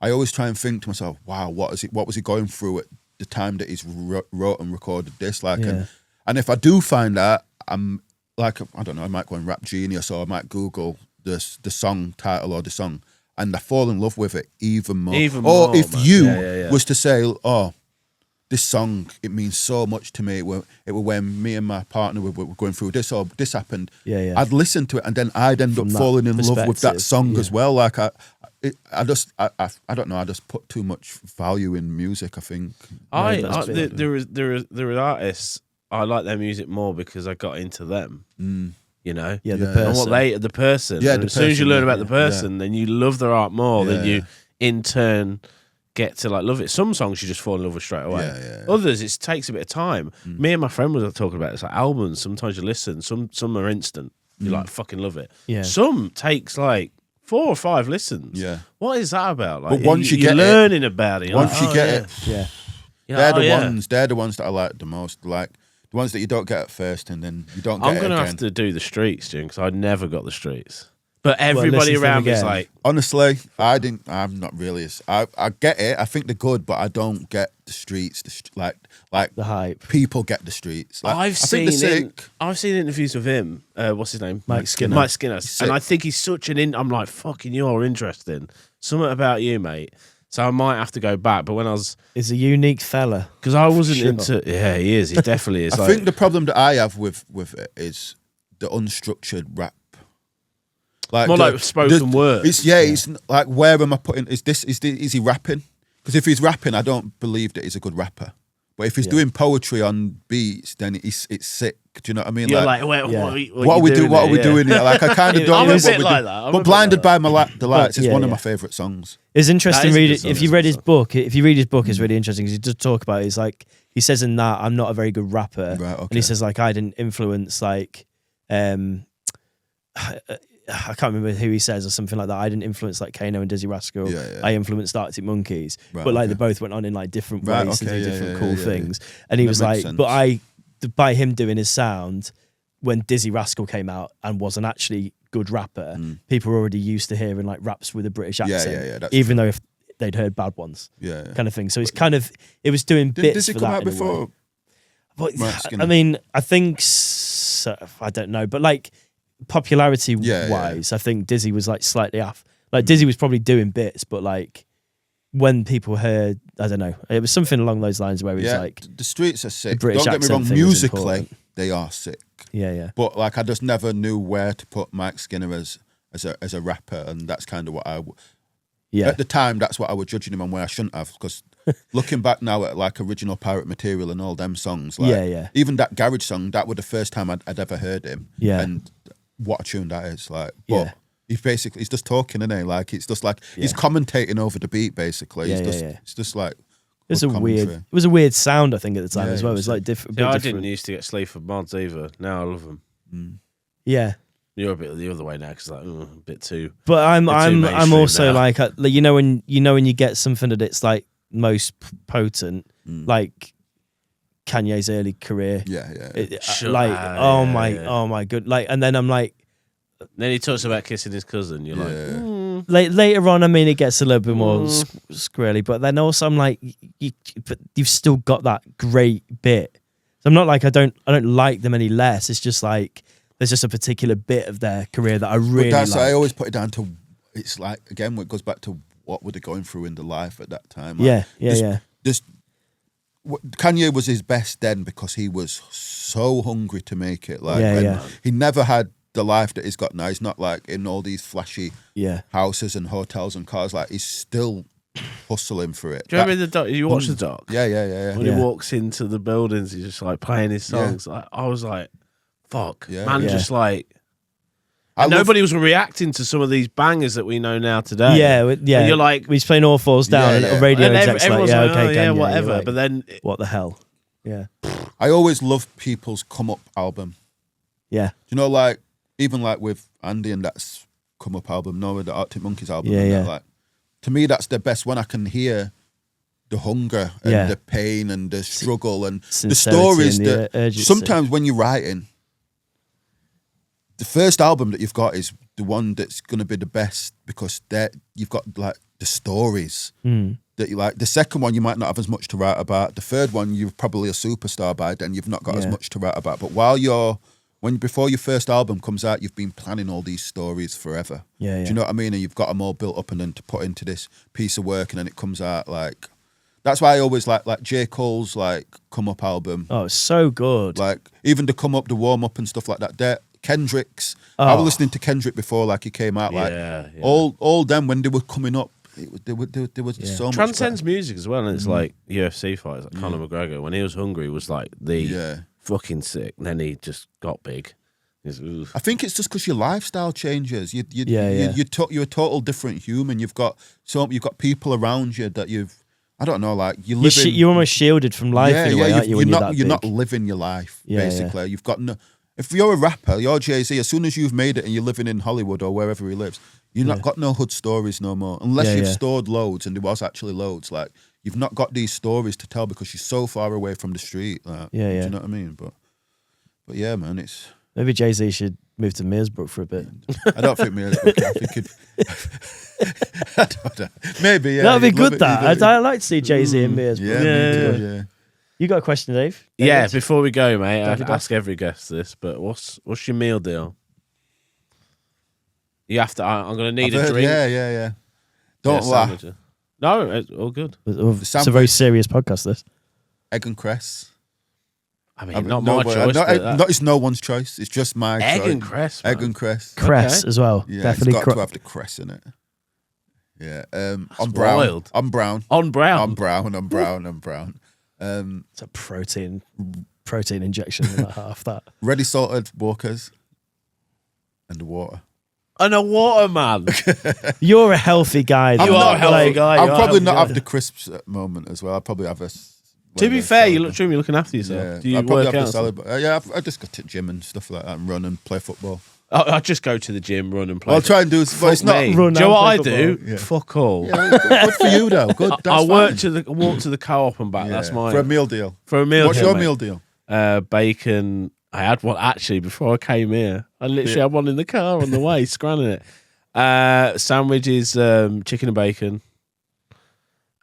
I always try and think to myself, wow, what was he going through at the time that he's wrote and recorded this. Like, and if I do find out, I'm like, I don't know, I might go on Rap Genius or I might Google the song title or the song, and I fall in love with it even more. Or if you was to say, oh, this song, it means so much to me. It was when me and my partner were going through this, or this happened. I'd listen to it, and then I'd end up falling in love with that song as well. Like I don't know. I just put too much value in music, I think. There are artists I like their music more because I got into them. You know, the person. And the person. Yeah, as soon as you learn about the person, then you love their art more. Then you, in turn, get to like love it. Some songs you just fall in love with straight away. Others, it takes a bit of time. Me and my friend was talking about this, like albums. Sometimes you listen, some are instant. You like fucking love it. Some takes like 4 or 5 listens. What is that about? Like, but once you're learning about it. Once you get it, they're the ones that I like the most. Like the ones that you don't get at first, and then you don't get. I'm gonna have to do the streets, Jim, because I never got the streets. But everybody around me is like, honestly, I'm not really. I get it. I think they're good, but I don't get the streets. Like the hype. People get the streets. Like, I've seen interviews with him. What's his name? Mike Skinner. Mike Skinner. And I think he's such an. I'm like, fucking, you're interesting. Something about you, mate. So I might have to go back. But when I was, he's a unique fella because I wasn't into. Yeah, he is. He definitely is. I think the problem that I have with it is the unstructured rap. Like more like spoken words. It's like, where am I putting? Is he rapping? Because if he's rapping, I don't believe that he's a good rapper. But if he's doing poetry on beats, then it's sick. Do you know what I mean? You're like, what are we doing here? Like, I kind of don't know what we're doing. But Blinded by the Lights is one of my favourite songs. It's interesting reading. If you read his book, it's really interesting because he does talk about it. He's like, he says in that, I'm not a very good rapper. Right, okay. And he says, like, I didn't influence, like, I can't remember who he says or something like that. I didn't influence like Kano and Dizzy Rascal. I influenced Arctic Monkeys, but like they both went on in like different ways to do different cool things. And he was like, sense. But by him doing his sound, when Dizzy Rascal came out and was an actually good rapper, people were already used to hearing like raps with a British accent, even though if they'd heard bad ones, kind of thing. So it's kind of, it was doing bits. Dizzy for come that out before? But, I mean, I think so, I don't know, but like. Popularity wise, I think Dizzy was like slightly off. Like Dizzy was probably doing bits, but like when people heard, I don't know, it was something along those lines where it was like the streets are sick. Don't get me wrong, musically they are sick. But like I just never knew where to put Mike Skinner as a rapper, and that's kind of what at the time that's what I was judging him on, where I shouldn't have, because looking back now at like original Pirate Material and all them songs, like even that Garage song, that was the first time I'd ever heard him. And what a tune that is, like, but he's just talking, isn't he? Like, it's just like he's commentating over the beat, basically. It's just like it was a weird sound, I think, at the time as well. It was like different. I didn't used to get Sleaford mods either. Now I love them. Yeah, you're a bit the other way now because like a bit too. But I'm also now. Like you know when you get something that it's like most potent, like Kanye's early career. Oh my good. Like, and then I'm like, then he talks about kissing his cousin. You're like, later on, I mean, it gets a little bit more squirrely, but then also I'm like, but you've still got that great bit. So I'm not like I don't like them any less. It's just like there's just a particular bit of their career that I really like. I always put it down to, it's like, again, it goes back to what were they going through in the life at that time. Like, Kanye was his best then because he was so hungry to make it. Like, he never had the life that he's got now. He's not like in all these flashy houses and hotels and cars. Like, he's still hustling for it. Do you remember the doc? You watch the doc? Yeah. When he walks into the buildings, he's just like playing his songs. Like, I was like, fuck, just like. And nobody was reacting to some of these bangers that we know now today. And you're like, he's playing All Falls Down, and a radio exec's like, okay, whatever. Like, but then, what the hell? Yeah. I always love people's come up album. Yeah. You know, like, even like with Andy and that's come up album, with the Arctic Monkeys album. Like, to me, that's the best when I can hear the hunger and the pain and the struggle and the stories that sometimes when you're writing, the first album that you've got is the one that's going to be the best because you've got like the stories that you like. The second one, you might not have as much to write about. The third one, you're probably a superstar by then. You've not got as much to write about. But before your first album comes out, you've been planning all these stories forever. Yeah. Do you know what I mean? And you've got them all built up and then to put into this piece of work, and then it comes out like. That's why I always like J. Cole's like Come Up album. Oh, it's so good. Like even the Come Up, the warm up and stuff like that. Kendrick's. I was listening to Kendrick before, like he came out. All them when they were coming up. There was so much. Transcends music as well, and it's like UFC fighters, like Conor McGregor. When he was hungry, was like the fucking sick. And then he just got big. I think it's just because your lifestyle changes. You're a total different human. You've got people around you that you've. I don't know, like you live. You're almost shielded from life in a way, aren't you? You're not living your life. Basically, you've got no. If you're a rapper, you're Jay-Z. As soon as you've made it and you're living in Hollywood or wherever he lives, you've not got no hood stories no more. Unless you've stored loads, and there was actually loads. Like you've not got these stories to tell because you're so far away from the street. Like, do you know what I mean? But yeah, man, it's. Maybe Jay-Z should move to Meersbrook for a bit. I don't think Meersbrook. I think I don't know. Maybe, yeah. That'd be good, that. I'd like to see Jay-Z in Meersbrook. Yeah. You got a question, Dave? Yeah, before we go, mate, I ask every guest this, but what's your meal deal? You have to, I'm going to need a drink. Yeah. Don't laugh. No, it's all good. It's a very serious podcast, this. Egg and cress. I mean, not my choice. It's no one's choice. It's just my choice. Egg and cress, man. Egg and cress. Cress as well. Yeah, definitely. It's got to have the cress in it. Yeah. I'm brown. Wild. I'm brown. On brown. I'm brown. It's a protein injection in that half that. Ready salted Walkers and the water. And a water, man. You're a healthy guy. You are a healthy guy. I'll probably not have the crisps at the moment as well. I'll probably have a. To be fair, you look true. You're looking after yourself. Yeah. Do you I'll probably work have out? the salad. I just go to the gym and stuff like that and run and play football. I just go to the gym, run and play. I'll try and do. But it's not. Me. Run do you know what I football. do? Yeah. Fuck all. Yeah, good for you though. Good. I walk to the co-op and back. Yeah. That's mine. For a meal deal. What's your meal deal? Bacon. I had one actually before I came here. I literally had one in the car on the way, scranning it. Sandwich is chicken and bacon.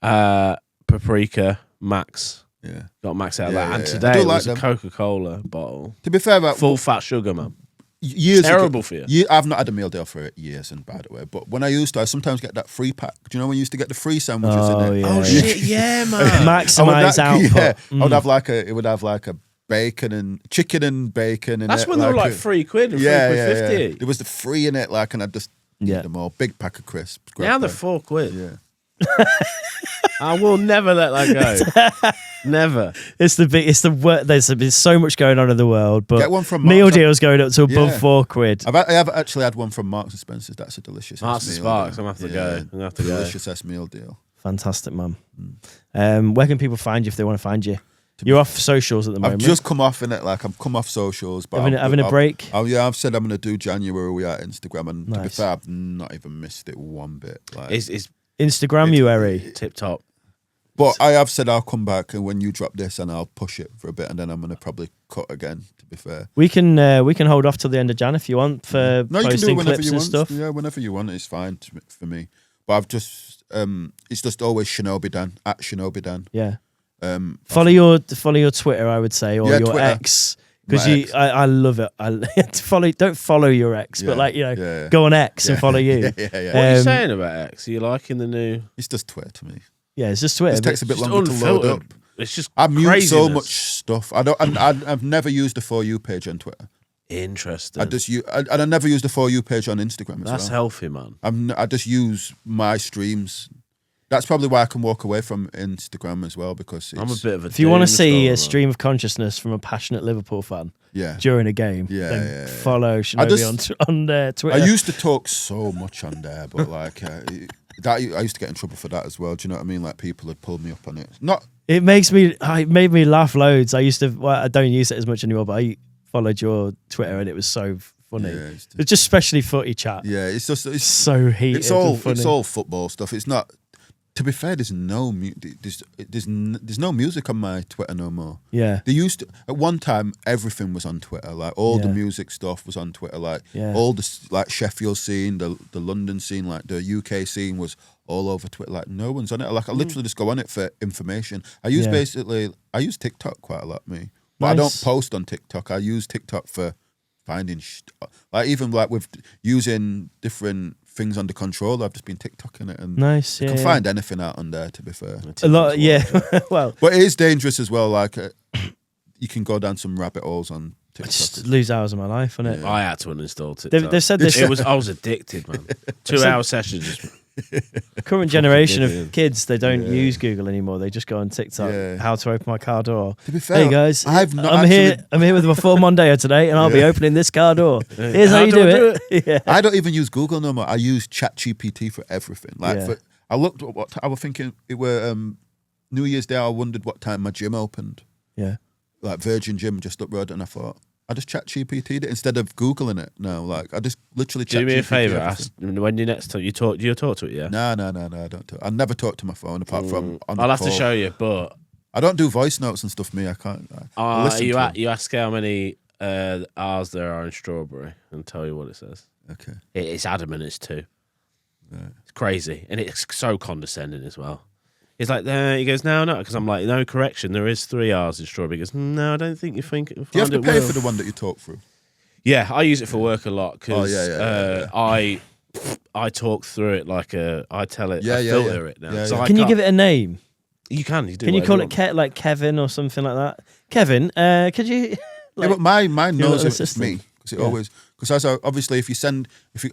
Paprika, Max. Yeah. Got Max out of that. And today it was a Coca-Cola bottle. To be fair, about full fat sugar, man. Years terrible ago, for you. I've not had a meal deal for years, and by the way, but when I used to, I sometimes get that free pack. Do you know when you used to get the free sandwiches in it? Yeah. Oh shit, yeah, man. Maximize output. Yeah, I would have it would have like a bacon and chicken and bacon. In That's it, when they were like £3 and £3.50. Yeah. There was the free in it, and I just eat them all. Big pack of crisps. Now they're £4. Yeah. I will never let that go. Never. It's the work. There's so much going on in the world, but get one from meal deals going up to above £4. I have actually had one from Marks and Spencer's. That's a delicious. Marks and Sparks. I'm gonna have to go. I'm gonna have to go. Delicious meal deal. Fantastic, man. Where can people find you if they want to find you? You're off socials at the moment. I've just come off in it. I've come off socials, but having a break. I've said I'm going to do January at Instagram, and to be Nice. fair, I've not even missed it one bit. Is Instagram tip top. But I have said I'll come back, and when you drop this, and I'll push it for a bit, and then I'm going to probably cut again. To be fair, we can hold off till the end of Jan if you want for no, you can do it posting whenever clips you and want. stuff. Yeah, whenever you want, it's fine for me. But I've just it's just always Shinobi Dan at Shinobi Dan. Yeah. Follow your Twitter, I would say, or your Twitter. X, because I love it. Don't follow your ex, but go on X and follow you. What are you saying about X? Are you liking the new? It's just Twitter to me. Yeah, it's just Twitter. It takes a bit longer to load up. It's just I mute craziness. so much stuff. I've never used a For You page on Twitter. Interesting. I never used a For You page on Instagram as That's well. healthy, man. I just use my streams. That's probably why I can walk away from Instagram as well, because I'm a bit of a. If you want to see a stream of consciousnment from a passionate Liverpool fan, during a game, then follow Shinobi on Twitter. I used to talk so much on there, but I used to get in trouble for that as well. Do you know what I mean? Like people had pulled me up on it. It made me laugh loads. I used to. Well, I don't use it as much anymore, but I followed your Twitter and it was so funny. Yeah, it's just especially footy chat. Yeah, it's so heated. It's all football stuff. It's not. To be fair, there's no music on my Twitter no more. Yeah. They used to, at one time, everything was on Twitter. Like all the music stuff was on Twitter. Like all the like Sheffield scene, the London scene, like the UK scene was all over Twitter. Like no one's on it. Like I literally just go on it for information. I use TikTok quite a lot, me. But I don't post on TikTok. I use TikTok for finding like even like with using different things under control. I've just been TikToking it, and you can find anything out on there. To be fair, a lot, well, but it is dangerous as well. Like you can go down some rabbit holes on TikTok. I just lose hours of my life on it. I had to uninstall TikTok. They said this. I was addicted, man. 2-hour sessions. Current generation of kids, they don't use Google anymore. They just go on TikTok. How to open my car door. To be fair, hey guys, I'm here with my full Mondeo today, and I'll be opening this car door. Here's how you do it. I don't even use Google no more. I use ChatGPT for everything. Like I looked at what I was thinking. It were New Year's Day. I wondered what time my gym opened. Yeah, like Virgin Gym just up road, and I thought I just ChatGPT'd it instead of Googling it. No, like I just literally ChatGPT. Do me a favour. When you next talk, do you talk to it? Yeah. No, I don't talk. I never talk to my phone apart from on I'll the have call. to show you, but I don't do voice notes and stuff. Me, I can't. I listen to them. You ask how many R's there are in strawberry, and tell you what it says. Okay. It's adamant. It's 2. Right. It's crazy, and it's so condescending as well. He's like, he goes, no, because I'm like, no, correction, there is 3 R's in strawberry. He goes, no, I don't think you think. Do you have to pay for the one that you talk through? Yeah, I use it for work a lot because I talk through it like I tell it, I filter it now. Yeah, so yeah. Can you give it a name? You can. You do. Can you call it like Kevin or something like that? Kevin, could you? Yeah, but mine knows it's assistant. me because obviously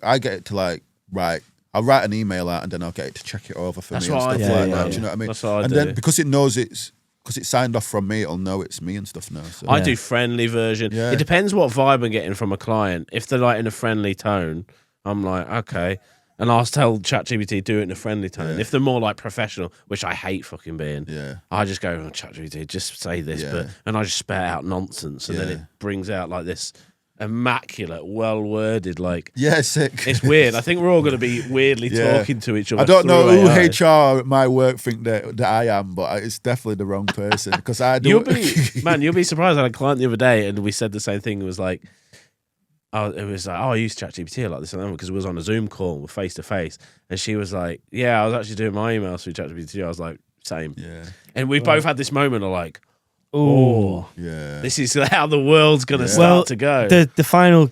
I get it to like write. I'll write an email out and then I'll get it to check it over for me and stuff like that. Do you know what I mean? That's what I do. Then because it knows because it's signed off from me, it'll know it's me and stuff now. So. I do friendly version. Yeah. It depends what vibe I'm getting from a client. If they're like in a friendly tone, I'm like, okay. And I'll tell ChatGPT, do it in a friendly tone. If they're more like professional, which I hate fucking being, I just go, ChatGPT, just say this. And I just spare out nonsense. And then it brings out like this immaculate, well-worded, like... Yeah, sick. It's weird. I think we're all going to be weirdly talking to each other. I don't know who HR at my work think that I am, but it's definitely the wrong person because I do... You'll be surprised. I had a client the other day and we said the same thing. It was like, I use ChatGPT like this and that because it was on a Zoom call face-to-face. And she was like, yeah, I was actually doing my emails through ChatGPT. I was like, same. Yeah. And we both had this moment of like, oh, yeah. This is how the world's going to start to go. The final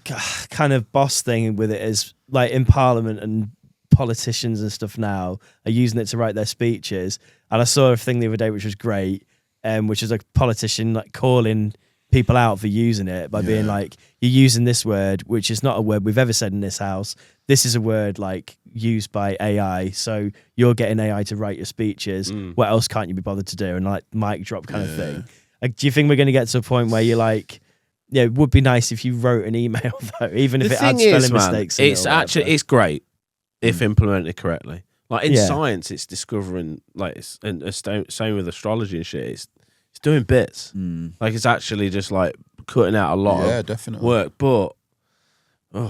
kind of boss thing with it is like in Parliament and politicians and stuff now are using it to write their speeches. And I saw a thing the other day which was great, which is a politician like calling people out for using it by being like, you're using this word, which is not a word we've ever said in this house. This is a word like used by AI. So you're getting AI to write your speeches. What else can't you be bothered to do? And like mic drop kind of thing. Like, do you think we're going to get to a point where you're like, yeah, it would be nice if you wrote an email though, even if it had spelling mistakes. It's great if implemented correctly. Like in science, it's discovering and same with astrology and shit. It's doing bits. Like it's actually just like cutting out a lot of work. But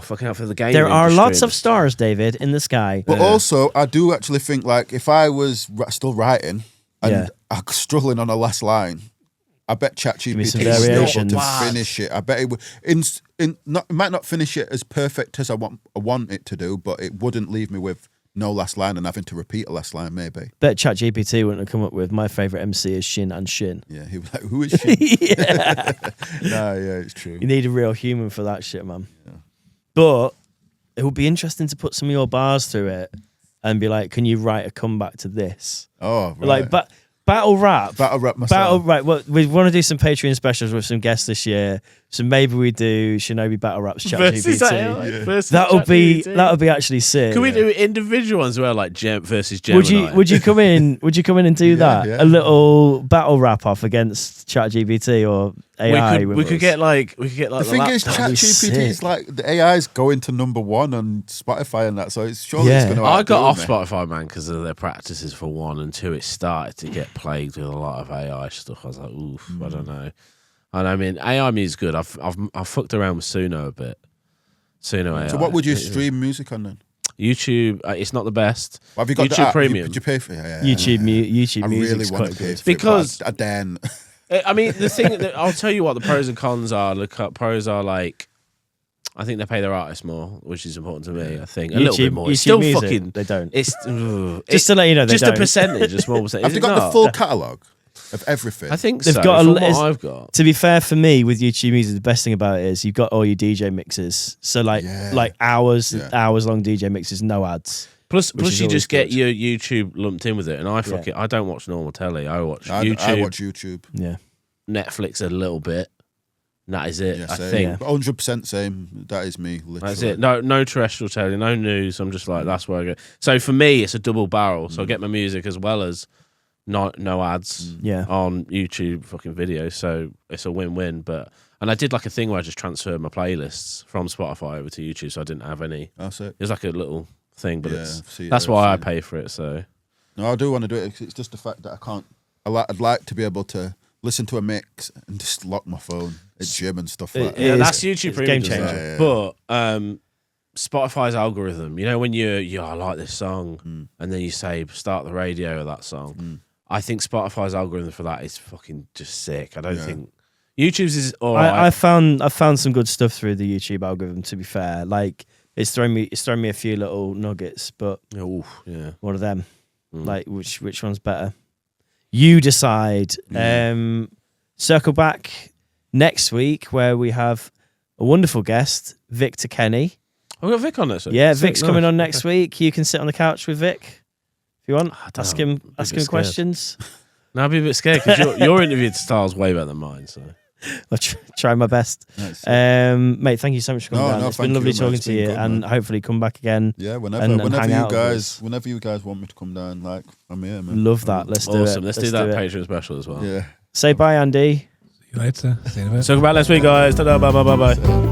fucking out for the game. There are lots of stars, David, in the sky. But also, I do actually think like if I was still writing and I'm struggling on a last line. I bet ChatGPT is able to finish it. I bet it would. It might not finish it as perfect as I want it to do, but it wouldn't leave me with no last line and having to repeat a last line. Maybe. Bet ChatGPT wouldn't have come up with my favorite MC is Shin and Shin. Yeah, he was like, who is Shin? It's true. You need a real human for that shit, man. Yeah. But it would be interesting to put some of your bars through it and be like, can you write a comeback to this? Oh, right. Like, but. Battle rap myself. Well, we want to do some Patreon specials with some guests this year. So maybe we do Shinobi battle raps ChatGPT. That would be actually sick. Can we do individual ones where like Gem versus Gemini? Would you come in and do that? Yeah. A little battle rap off against ChatGPT or AI. We could get like the thing is ChatGPT is like the AI is going to #1 on Spotify and that, so it's surely it's going to. I got off Spotify, man, because of their practices for one, and two, it started to get plagued with a lot of AI stuff. I was like, oof, I don't know. And I mean, AI music's good. I've fucked around with Suno a bit. Suno AI. So what would you stream music on then? YouTube, it's not the best. Well, have you got YouTube the app? Premium? Did you pay for it? Yeah, YouTube I Music's really want quite to pay good. for Because it, but I daren't. I mean, the thing that I'll tell you what the pros and cons are. The pros are like, I think they pay their artists more, which is important to me. I think a little bit more. It's still Music, fucking. they don't. It's Just to let you know, they just don't. a percentage, a small percentage. Have they got the full catalogue of everything? I think They've so. got From what I've got. To be fair, for me with YouTube Music, the best thing about it is you've got all your DJ mixes. So like hours long DJ mixes, no ads. Plus you just get good. your YouTube lumped in with it, and I I don't watch normal telly. I watch YouTube. I watch YouTube. Yeah. Netflix a little bit. And that is it. Yeah, I same. think 100% same. That is me. Literally. that's it. No terrestrial telly, no news. I'm just like that's where I go. So for me, it's a double barrel. So I get my music as well as no ads. On YouTube fucking videos. So it's a win-win. And I did like a thing where I just transferred my playlists from Spotify over to YouTube, so I didn't have any. That's it. It was like a little thing, but that's why I pay for it. So no, I do want to do it. It's just the fact that I can't. I'd like to be able to listen to a mix and just lock my phone at gym and stuff like that. Yeah, that's YouTube Premium. Game changer. But Spotify's algorithm, you know, when I like this song, and then you say start the radio of that song. I think Spotify's algorithm for that is fucking just sick. I don't think YouTube's is all right. I found some good stuff through the YouTube algorithm. To be fair, like it's thrown me a few little nuggets, but one of them, like which one's better? You decide. Circle back next week where we have a wonderful guest, Victor Kenny. I've got Vic on this. Yeah, Vic's coming on next week. You can sit on the couch with Vic if you want. Ask him questions. No, I'd be a bit scared because your interview style's way better than mine. So I'll try my best. Nice. Mate, thank you so much for coming down. It's been lovely talking to you, and hopefully come back again. Yeah, whenever you guys want me to come down, like I'm here, man. Love that. Let's do it. Awesome. Let's do that Patreon special as well. Yeah. Say bye, Andy. See you later. See you in a bit. Talk about next week, guys. Ta-da, bye.